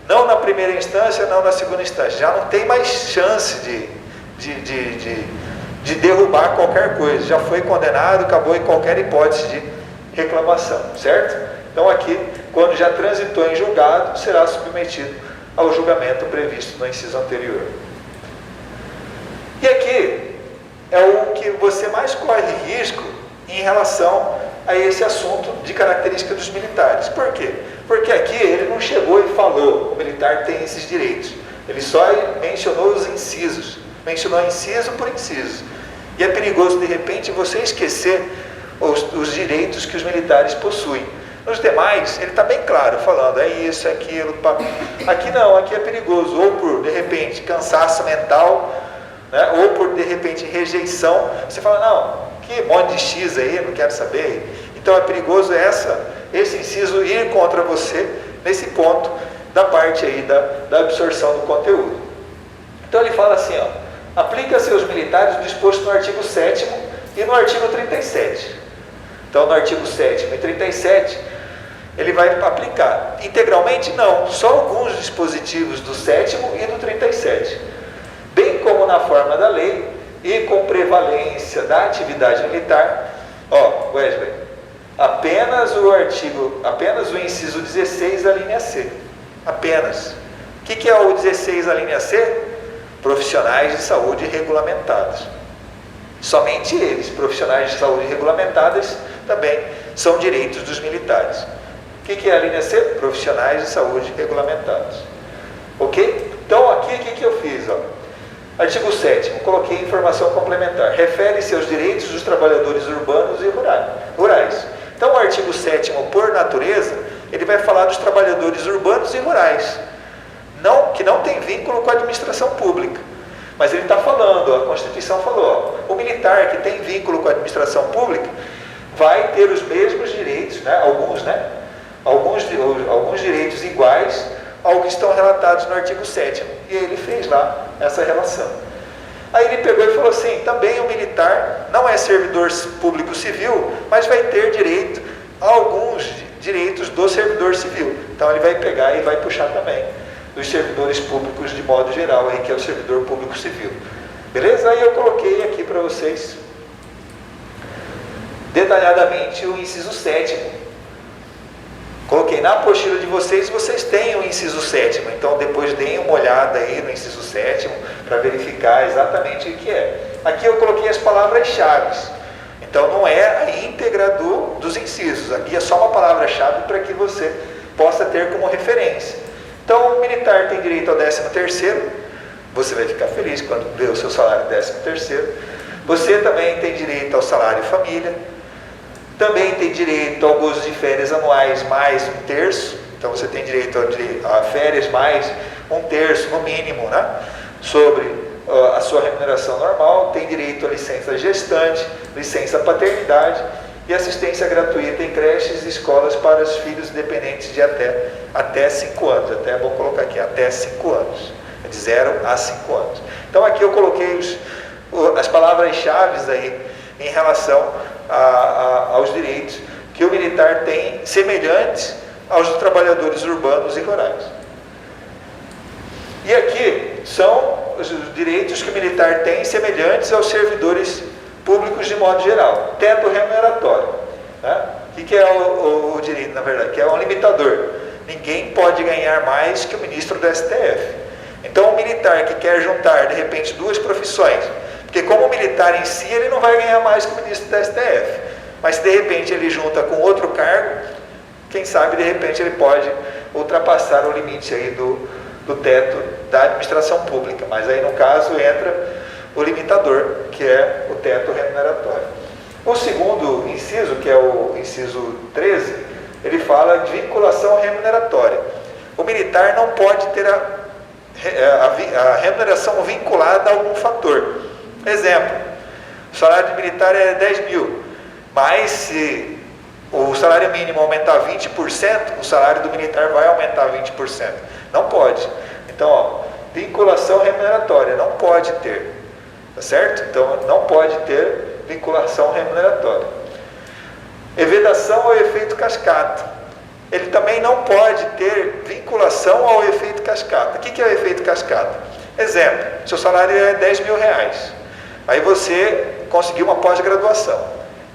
Não na primeira instância, não na segunda instância. Já não tem mais chance de derrubar qualquer coisa. Já foi condenado, acabou em qualquer hipótese de reclamação, certo? Então aqui, quando já transitou em julgado, será submetido ao julgamento previsto no inciso anterior. E aqui é o que você mais corre risco em relação a esse assunto de característica dos militares. Por quê? Porque aqui ele não chegou e falou, o militar tem esses direitos. Ele só mencionou os incisos. Mencionou inciso por inciso. E é perigoso, de repente, você esquecer os direitos que os militares possuem. Nos demais, ele está bem claro, falando, é isso, é aquilo. Pá. Aqui não, aqui é perigoso. Ou por, de repente, cansaço mental, né? Ou por, de repente, rejeição. Você fala, não, que monte de X aí, não quero saber. Então é perigoso esse inciso ir contra você nesse ponto da parte aí da absorção do conteúdo. Então ele fala assim, ó, aplica-se aos militares o disposto no artigo 7º e no artigo 37. Então no artigo 7º e 37 ele vai aplicar. Integralmente não, só alguns dispositivos do 7º e do 37. Bem como na forma da lei e com prevalência da atividade militar. Ó, Wesley, apenas o inciso 16 da linha C. Apenas. O que é o 16 da linha C? Profissionais de saúde regulamentados. Somente eles, profissionais de saúde regulamentados, também são direitos dos militares. O que é a linha C? Profissionais de saúde regulamentados. Ok? Então aqui o que eu fiz? Ó? Artigo 7º, coloquei informação complementar. Refere-se aos direitos dos trabalhadores urbanos e rurais. Então o artigo 7º, por natureza, ele vai falar dos trabalhadores urbanos e rurais, que não tem vínculo com a administração pública. Mas ele está falando, a Constituição falou, ó, o militar que tem vínculo com a administração pública vai ter os mesmos direitos, né, alguns direitos iguais ao que estão relatados no artigo 7º. E ele fez lá essa relação. Aí ele pegou e falou assim, também o militar não é servidor público civil, mas vai ter direito a alguns direitos do servidor civil. Então ele vai pegar e vai puxar também dos servidores públicos de modo geral, aí, que é o servidor público civil. Beleza? Aí eu coloquei aqui para vocês detalhadamente o inciso 7º. Coloquei na apostila de vocês, vocês têm o inciso 7º, então depois deem uma olhada aí no inciso 7º para verificar exatamente o que é. Aqui eu coloquei as palavras-chave, então não é a íntegra dos incisos, aqui é só uma palavra-chave para que você possa ter como referência. Então o militar tem direito ao 13º, você vai ficar feliz quando vê o seu salário 13º, você também tem direito ao salário família, também tem direito ao gozo de férias anuais mais 1/3, então você tem direito a férias mais 1/3 no mínimo, né? Sobre a sua remuneração normal, tem direito a licença gestante, licença paternidade e assistência gratuita em creches e escolas para os filhos dependentes de até 5 anos, até é bom colocar aqui, até 5 anos, de 0 a 5 anos. Então aqui eu coloquei as palavras-chave aí em relação aos direitos que o militar tem semelhantes aos dos trabalhadores urbanos e rurais. E aqui são os direitos que o militar tem semelhantes aos servidores públicos de modo geral. Teto remuneratório. Né? O que é o direito, na verdade? Que é um limitador. Ninguém pode ganhar mais que o ministro do STF. Então o militar que quer juntar, de repente, duas profissões, porque como militar em si, ele não vai ganhar mais que o ministro do STF. Mas se de repente ele junta com outro cargo, quem sabe de repente ele pode ultrapassar o limite aí do teto da administração pública. Mas aí no caso entra o limitador, que é o teto remuneratório. O segundo inciso, que é o inciso 13, ele fala de vinculação remuneratória. O militar não pode ter a remuneração vinculada a algum fator. Exemplo, o salário de militar é 10 mil, mas se o salário mínimo aumentar 20%, o salário do militar vai aumentar 20%. Não pode. Então, ó, vinculação remuneratória, não pode ter. Tá certo? Então, não pode ter vinculação remuneratória. Vedação ao efeito cascata. Ele também não pode ter vinculação ao efeito cascata. O que é o efeito cascata? Exemplo, seu salário é 10 mil reais. Aí você conseguiu uma pós-graduação.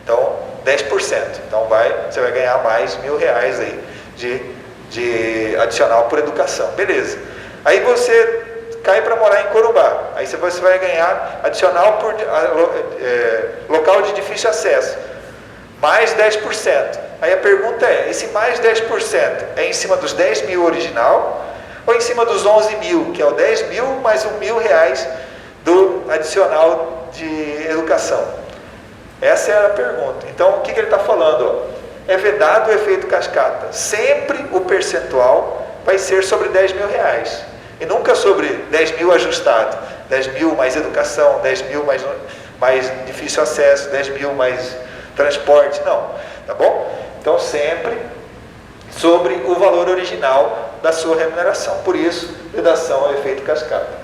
Então, 10%. Então, você vai ganhar mais R$1.000 aí de adicional por educação. Beleza. Aí você cai para morar em Corumbá. Aí você vai ganhar adicional por local de difícil acesso. Mais 10%. Aí a pergunta é, esse mais 10% é em cima dos 10 mil original ou em cima dos 11 mil, que é o 10 mil mais R$1.000 do adicional de educação? Essa é a pergunta. Então, o que ele está falando? É vedado o efeito cascata. Sempre o percentual vai ser sobre 10 mil reais. E nunca sobre 10 mil ajustado. 10 mil mais educação, 10 mil mais difícil acesso, 10 mil mais transporte. Não. Tá bom? Então, sempre sobre o valor original da sua remuneração. Por isso, vedação é o efeito cascata.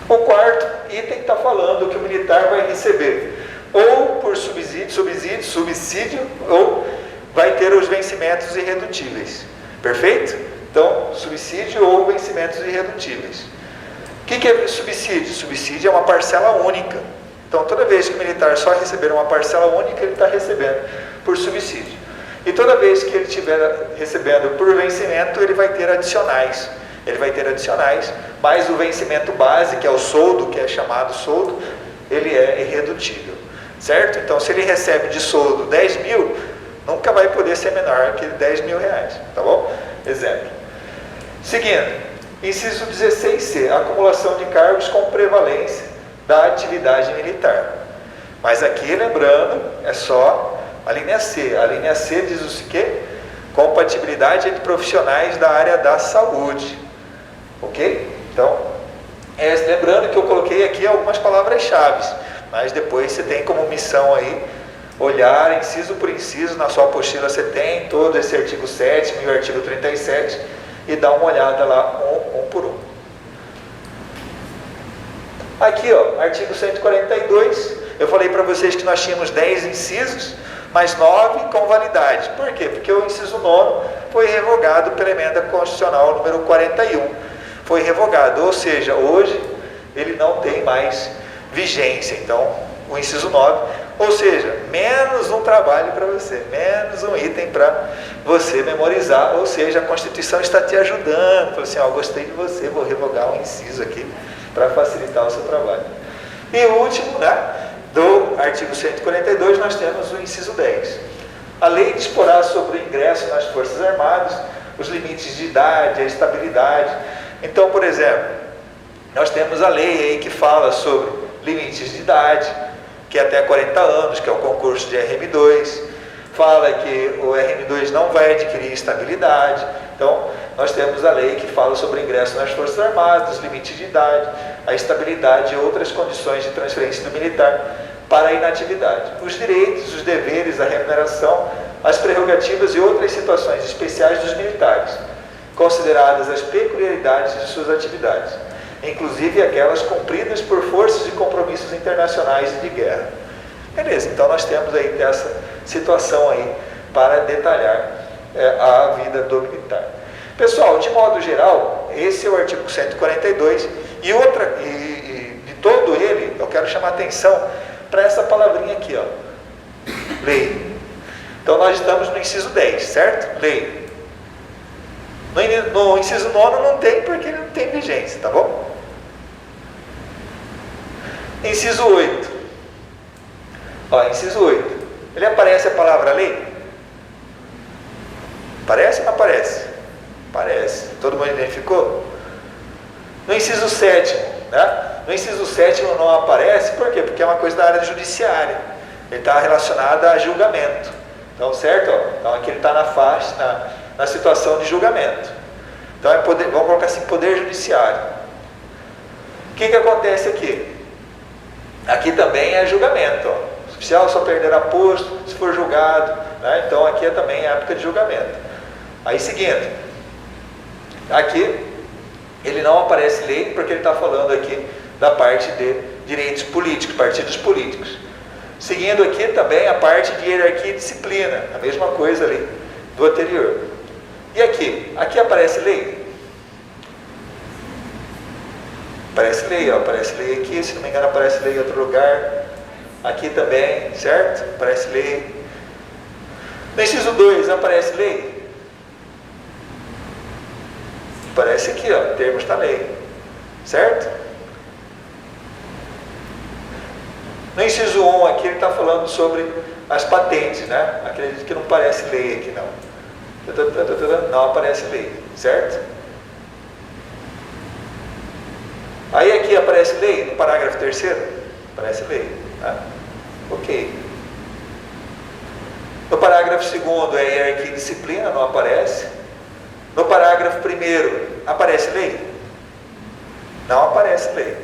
O quarto item está falando que o militar vai receber ou por subsídio, ou vai ter os vencimentos irredutíveis. Perfeito? Então, subsídio ou vencimentos irredutíveis. O que é subsídio? Subsídio é uma parcela única. Então, toda vez que o militar só receber uma parcela única, ele está recebendo por subsídio. E toda vez que ele estiver recebendo por vencimento, ele vai ter adicionais. Ele vai ter adicionais, mas o vencimento base, que é o soldo, que é chamado soldo, ele é irredutível. Certo? Então, se ele recebe de soldo 10 mil, nunca vai poder ser menor que 10 mil reais. Tá bom? Exemplo. Seguindo, inciso 16C, acumulação de cargos com prevalência da atividade militar. Mas aqui, lembrando, é só a linha C. A linha C diz o quê? Compatibilidade entre profissionais da área da saúde. Ok? Então, lembrando que eu coloquei aqui algumas palavras-chave, mas depois você tem como missão aí olhar inciso por inciso, na sua apostila você tem todo esse artigo 7º e o artigo 37 e dar uma olhada lá um por um. Aqui, ó, artigo 142, eu falei para vocês que nós tínhamos 10 incisos, mas 9 com validade. Por quê? Porque o inciso 9º foi revogado pela emenda constitucional número 41. Foi revogado, ou seja, hoje ele não tem mais vigência. Então, o inciso 9, ou seja, menos um trabalho para você, menos um item para você memorizar, ou seja, a Constituição está te ajudando. Falou assim, ó, gostei de você, vou revogar um inciso aqui para facilitar o seu trabalho. E o último, né, do artigo 142, nós temos o inciso 10. A lei disporá sobre o ingresso nas Forças Armadas, os limites de idade, a estabilidade. Então, por exemplo, nós temos a lei aí que fala sobre limites de idade, que é até 40 anos, que é o concurso de RM2, fala que o RM2 não vai adquirir estabilidade. Então, nós temos a lei que fala sobre o ingresso nas Forças Armadas, os limites de idade, a estabilidade e outras condições de transferência do militar para a inatividade. Os direitos, os deveres, a remuneração, as prerrogativas e outras situações especiais dos militares, consideradas as peculiaridades de suas atividades, inclusive aquelas cumpridas por forças e compromissos internacionais e de guerra. Beleza, então nós temos aí essa situação aí para detalhar a vida do militar. Pessoal, de modo geral, esse é o artigo 142 e de todo ele, eu quero chamar a atenção para essa palavrinha aqui, ó, lei. Então nós estamos no inciso 10, certo? Lei. No inciso 9 não tem, porque ele não tem vigência, tá bom? Inciso 8. Ó, inciso 8. Ele aparece a palavra lei? Aparece ou não aparece? Aparece. Todo mundo identificou? No inciso 7º, né? No inciso 7º não aparece, por quê? Porque é uma coisa da área judiciária. Ele está relacionado a julgamento. Então, certo? Ó, então aqui ele está na faixa, na situação de julgamento. Então, vamos colocar assim, poder judiciário. O que acontece aqui? Aqui também é julgamento. Ó. O oficial só perderá posto se for julgado. Né? Então, aqui é também a época de julgamento. Aí, seguindo. Aqui, ele não aparece lei, porque ele está falando aqui da parte de direitos políticos, partidos políticos. Seguindo aqui também a parte de hierarquia e disciplina. A mesma coisa ali do anterior. E aqui? Aqui aparece lei? Aparece lei, ó. Aparece lei aqui, se não me engano aparece lei em outro lugar. Aqui também, certo? Aparece lei. No inciso 2, aparece lei? Aparece aqui, ó, termos da lei. Certo? No inciso 1 aqui ele está falando sobre as patentes, né? Acredito que não aparece lei aqui não. Não aparece lei, certo? Aí aqui aparece lei, no parágrafo 3º, aparece lei, tá? Ok. No parágrafo 2º é hierarquia e disciplina, não aparece. No parágrafo 1º, aparece lei? Não aparece lei.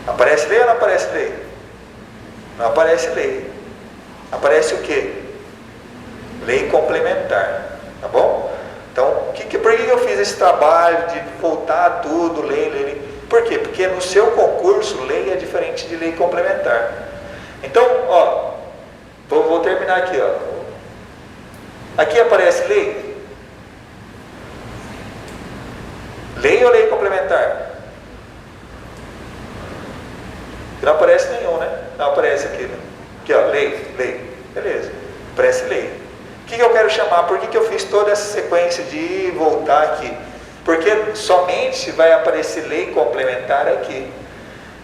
Aparece lei ou não aparece lei? Não aparece lei. Aparece o quê? Lei complementar, tá bom? Então, por que eu fiz esse trabalho de voltar a tudo, lei? Por quê? Porque no seu concurso, lei é diferente de lei complementar. Então, ó, vou terminar aqui, ó. Aqui aparece lei? Lei ou lei complementar? Não aparece nenhum, né? Não aparece aqui, né? Aqui, ó, lei. Beleza. Aparece lei. O que eu quero chamar? Por que eu fiz toda essa sequência de ir e voltar aqui? Porque somente vai aparecer lei complementar aqui.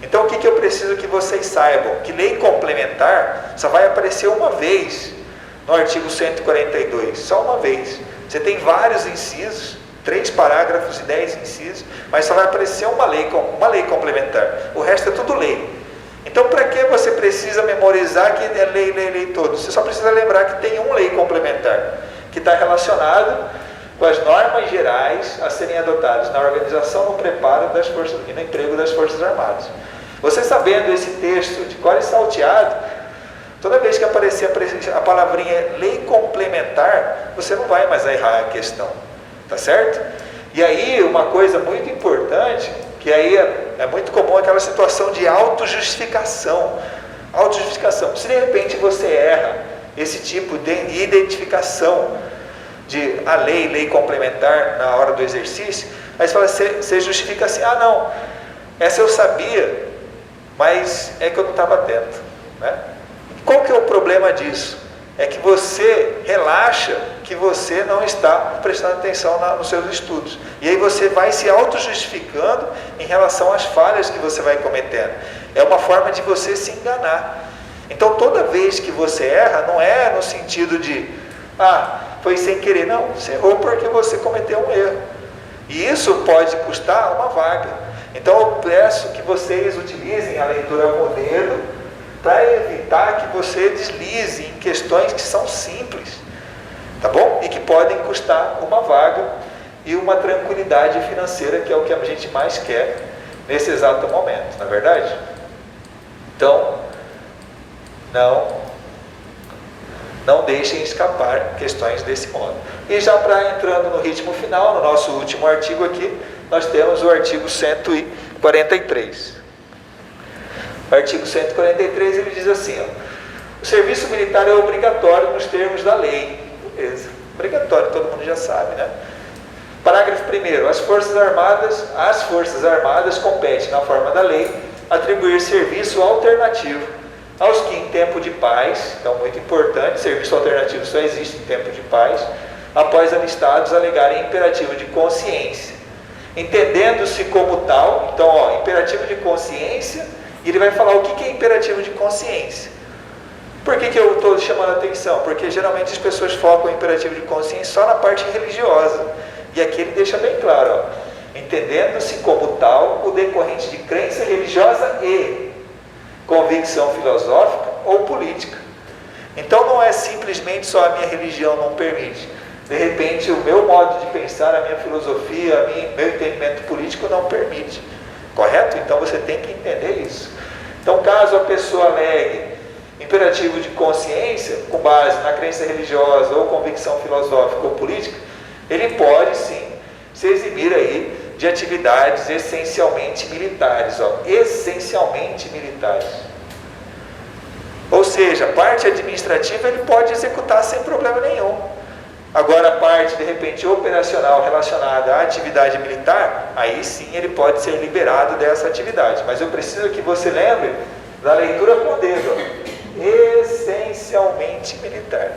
Então, o que eu preciso que vocês saibam? Que lei complementar só vai aparecer uma vez no artigo 142. Só uma vez. Você tem vários incisos, 3 parágrafos e 10 incisos, mas só vai aparecer uma lei complementar. O resto é tudo lei. Então, para que você precisa memorizar que é lei todo? Você só precisa lembrar que tem uma lei complementar, que está relacionado com as normas gerais a serem adotadas na organização, no preparo das forças e no emprego das Forças Armadas. Você sabendo esse texto de cor e salteado, toda vez que aparecer a palavrinha lei complementar, você não vai mais errar a questão, tá certo? E aí, uma coisa muito importante, que aí é muito comum aquela situação de autojustificação. Se de repente você erra esse tipo de identificação de a lei complementar na hora do exercício, aí você justifica assim, não, essa eu sabia, mas é que eu não estava atento, né? Qual que é o problema disso? É que você relaxa que você não está prestando atenção nos seus estudos. E aí você vai se auto-justificando em relação às falhas que você vai cometendo. É uma forma de você se enganar. Então, toda vez que você erra, não é no sentido de, foi sem querer. Não, você errou porque você cometeu um erro. E isso pode custar uma vaga. Então, eu peço que vocês utilizem a leitura modelo para evitar que você deslize em questões que são simples, tá bom? E que podem custar uma vaga e uma tranquilidade financeira, que é o que a gente mais quer nesse exato momento, não é verdade? Então, não deixem escapar questões desse modo. E já para entrando no ritmo final, no nosso último artigo aqui, nós temos o artigo 143. O artigo 143, ele diz assim, o serviço militar é obrigatório nos termos da lei. Beleza, obrigatório, todo mundo já sabe, né? Parágrafo 1º, as Forças Armadas competem, na forma da lei, atribuir serviço alternativo aos que em tempo de paz, então muito importante, serviço alternativo só existe em tempo de paz, após alistados alegarem imperativo de consciência, entendendo-se como tal. Então, imperativo de consciência. E ele vai falar o que é imperativo de consciência. Por que eu estou chamando a atenção? Porque geralmente as pessoas focam o imperativo de consciência só na parte religiosa. E aqui ele deixa bem claro, entendendo-se como tal o decorrente de crença religiosa e convicção filosófica ou política. Então não é simplesmente só a minha religião não permite. De repente o meu modo de pensar, a minha filosofia, meu entendimento político não permite. Correto? Então você tem que entender isso. Então, caso a pessoa alegue imperativo de consciência, com base na crença religiosa ou convicção filosófica ou política, ele pode sim se eximir aí de atividades essencialmente militares. Essencialmente militares. Ou seja, a parte administrativa ele pode executar sem problema nenhum. Agora, a parte, de repente, operacional relacionada à atividade militar, aí sim ele pode ser liberado dessa atividade. Mas eu preciso que você lembre da leitura com o dedo. Essencialmente militar.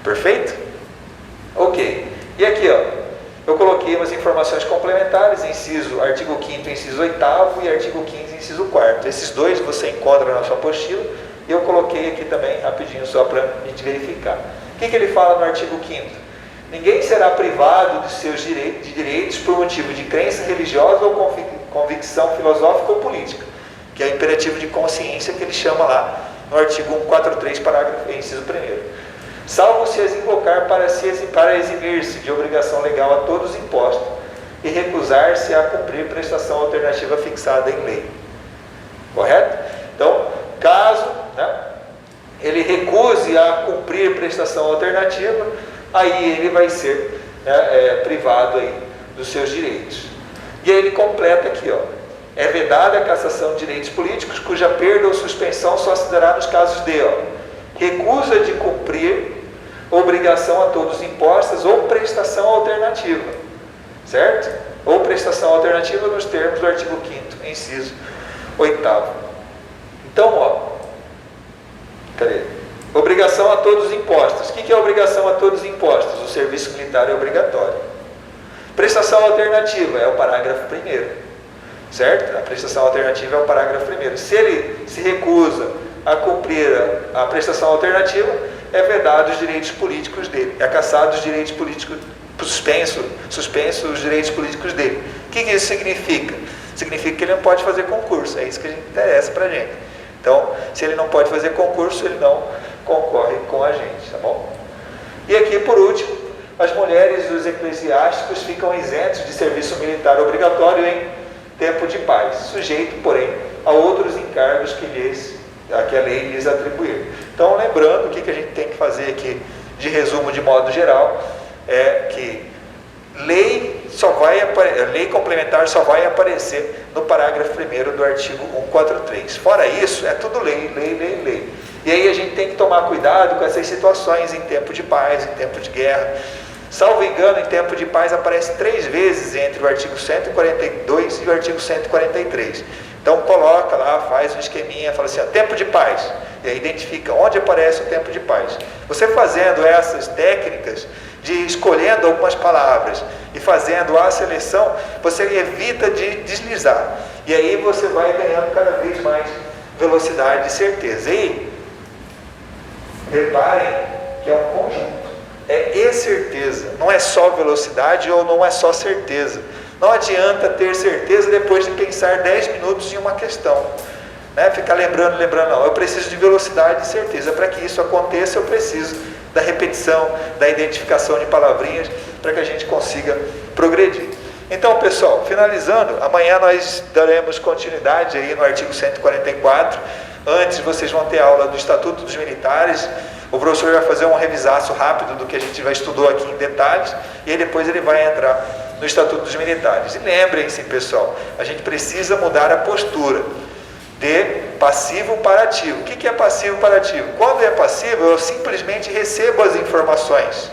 Perfeito? Ok. E aqui, eu coloquei umas informações complementares, artigo 5º, inciso 8º e artigo 15º, inciso 4º. Esses dois você encontra na sua apostila. E eu coloquei aqui também, rapidinho, só para a gente verificar. O que ele fala no artigo 5º? Ninguém será privado de seus direitos por motivo de crença religiosa ou convicção filosófica ou política, que é o imperativo de consciência que ele chama lá no artigo 143, parágrafo inciso 1º. Salvo se as invocar para eximir-se de obrigação legal a todos impostos e recusar-se a cumprir prestação alternativa fixada em lei. Correto? Então, caso, ele recuse a cumprir prestação alternativa, aí ele vai ser privado aí dos seus direitos. E aí ele completa aqui, ó, é vedada a cassação de direitos políticos, cuja perda ou suspensão só se dará nos casos de, ó, recusa de cumprir obrigação a todos impostas ou prestação alternativa, certo? Ou prestação alternativa nos termos do artigo 5º, inciso 8º. Então, ó, cadê? Obrigação a todos os impostos. O que é obrigação a todos os impostos? O serviço militar é obrigatório. Prestação alternativa é o parágrafo 1º, certo? A prestação alternativa é o parágrafo 1º. Se ele se recusa a cumprir a prestação alternativa, é vedado os direitos políticos dele, é cassado os direitos políticos, suspenso os direitos políticos dele. O que isso significa? Significa que ele não pode fazer concurso, é isso que interessa para a gente. Então, se ele não pode fazer concurso, ele não concorre com a gente, tá bom? E aqui, por último, as mulheres e os eclesiásticos ficam isentos de serviço militar obrigatório em tempo de paz, sujeito, porém, a outros encargos que a lei lhes atribuir. Então, lembrando, o que a gente tem que fazer aqui, de resumo, de modo geral, é que lei complementar só vai aparecer no parágrafo 1º do artigo 143. Fora isso, é tudo lei. E aí a gente tem que tomar cuidado com essas situações em tempo de paz, em tempo de guerra. Salvo engano, em tempo de paz aparece 3 vezes entre o artigo 142 e o artigo 143. Então coloca lá, faz um esqueminha, fala assim, ó, tempo de paz, e aí identifica onde aparece o tempo de paz. Você fazendo essas técnicas, de escolhendo algumas palavras e fazendo a seleção, você evita de deslizar. E aí você vai ganhando cada vez mais velocidade e certeza. E reparem que é um conjunto. É certeza, não é só velocidade ou não é só certeza. Não adianta ter certeza depois de pensar 10 minutos em uma questão, né? Ficar lembrando, não. Eu preciso de velocidade e certeza. Para que isso aconteça, eu preciso da repetição, da identificação de palavrinhas, para que a gente consiga progredir. Então, pessoal, finalizando, amanhã nós daremos continuidade aí no artigo 144. Antes, vocês vão ter aula do Estatuto dos Militares. O professor vai fazer um revisaço rápido do que a gente já estudou aqui em detalhes, e aí depois ele vai entrar no Estatuto dos Militares. E lembrem-se, pessoal, a gente precisa mudar a postura de passivo para ativo. O que é passivo para ativo? Quando é passivo, eu simplesmente recebo as informações.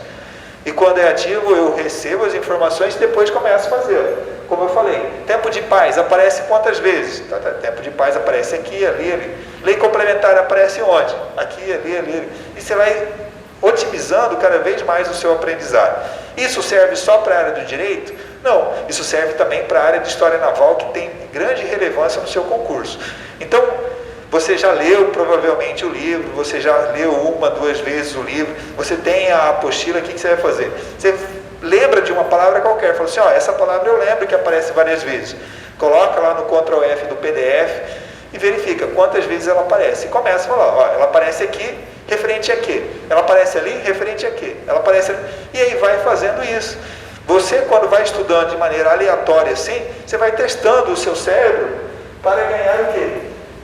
E quando é ativo, eu recebo as informações e depois começo a fazer. Como eu falei, tempo de paz aparece quantas vezes? Tempo de paz aparece aqui, ali. Lei complementar aparece onde? Aqui, ali. E você vai otimizando cada vez mais o seu aprendizado. Isso serve só para a área do direito? Não, isso serve também para a área de história naval, que tem grande relevância no seu concurso. Então, você já leu provavelmente o livro, você já leu 1, 2 vezes o livro, você tem a apostila, o que você vai fazer? Você lembra de uma palavra qualquer, fala assim, essa palavra eu lembro que aparece várias vezes. Coloca lá no Ctrl F do PDF e verifica quantas vezes ela aparece. E começa a falar, ela aparece aqui, referente a quê? Ela aparece ali, referente a quê? Ela aparece ali. E aí vai fazendo isso. Você, quando vai estudando de maneira aleatória assim, você vai testando o seu cérebro para ganhar o quê?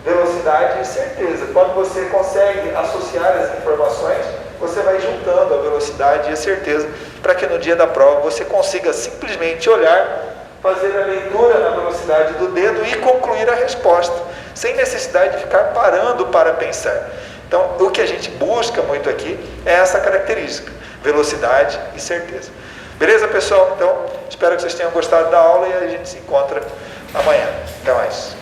Velocidade e certeza. Quando você consegue associar as informações, você vai juntando a velocidade e a certeza para que no dia da prova você consiga simplesmente olhar, fazer a leitura na velocidade do dedo e concluir a resposta, sem necessidade de ficar parando para pensar. Então, o que a gente busca muito aqui é essa característica, velocidade e certeza. Beleza, pessoal? Então, espero que vocês tenham gostado da aula e a gente se encontra amanhã. Até mais.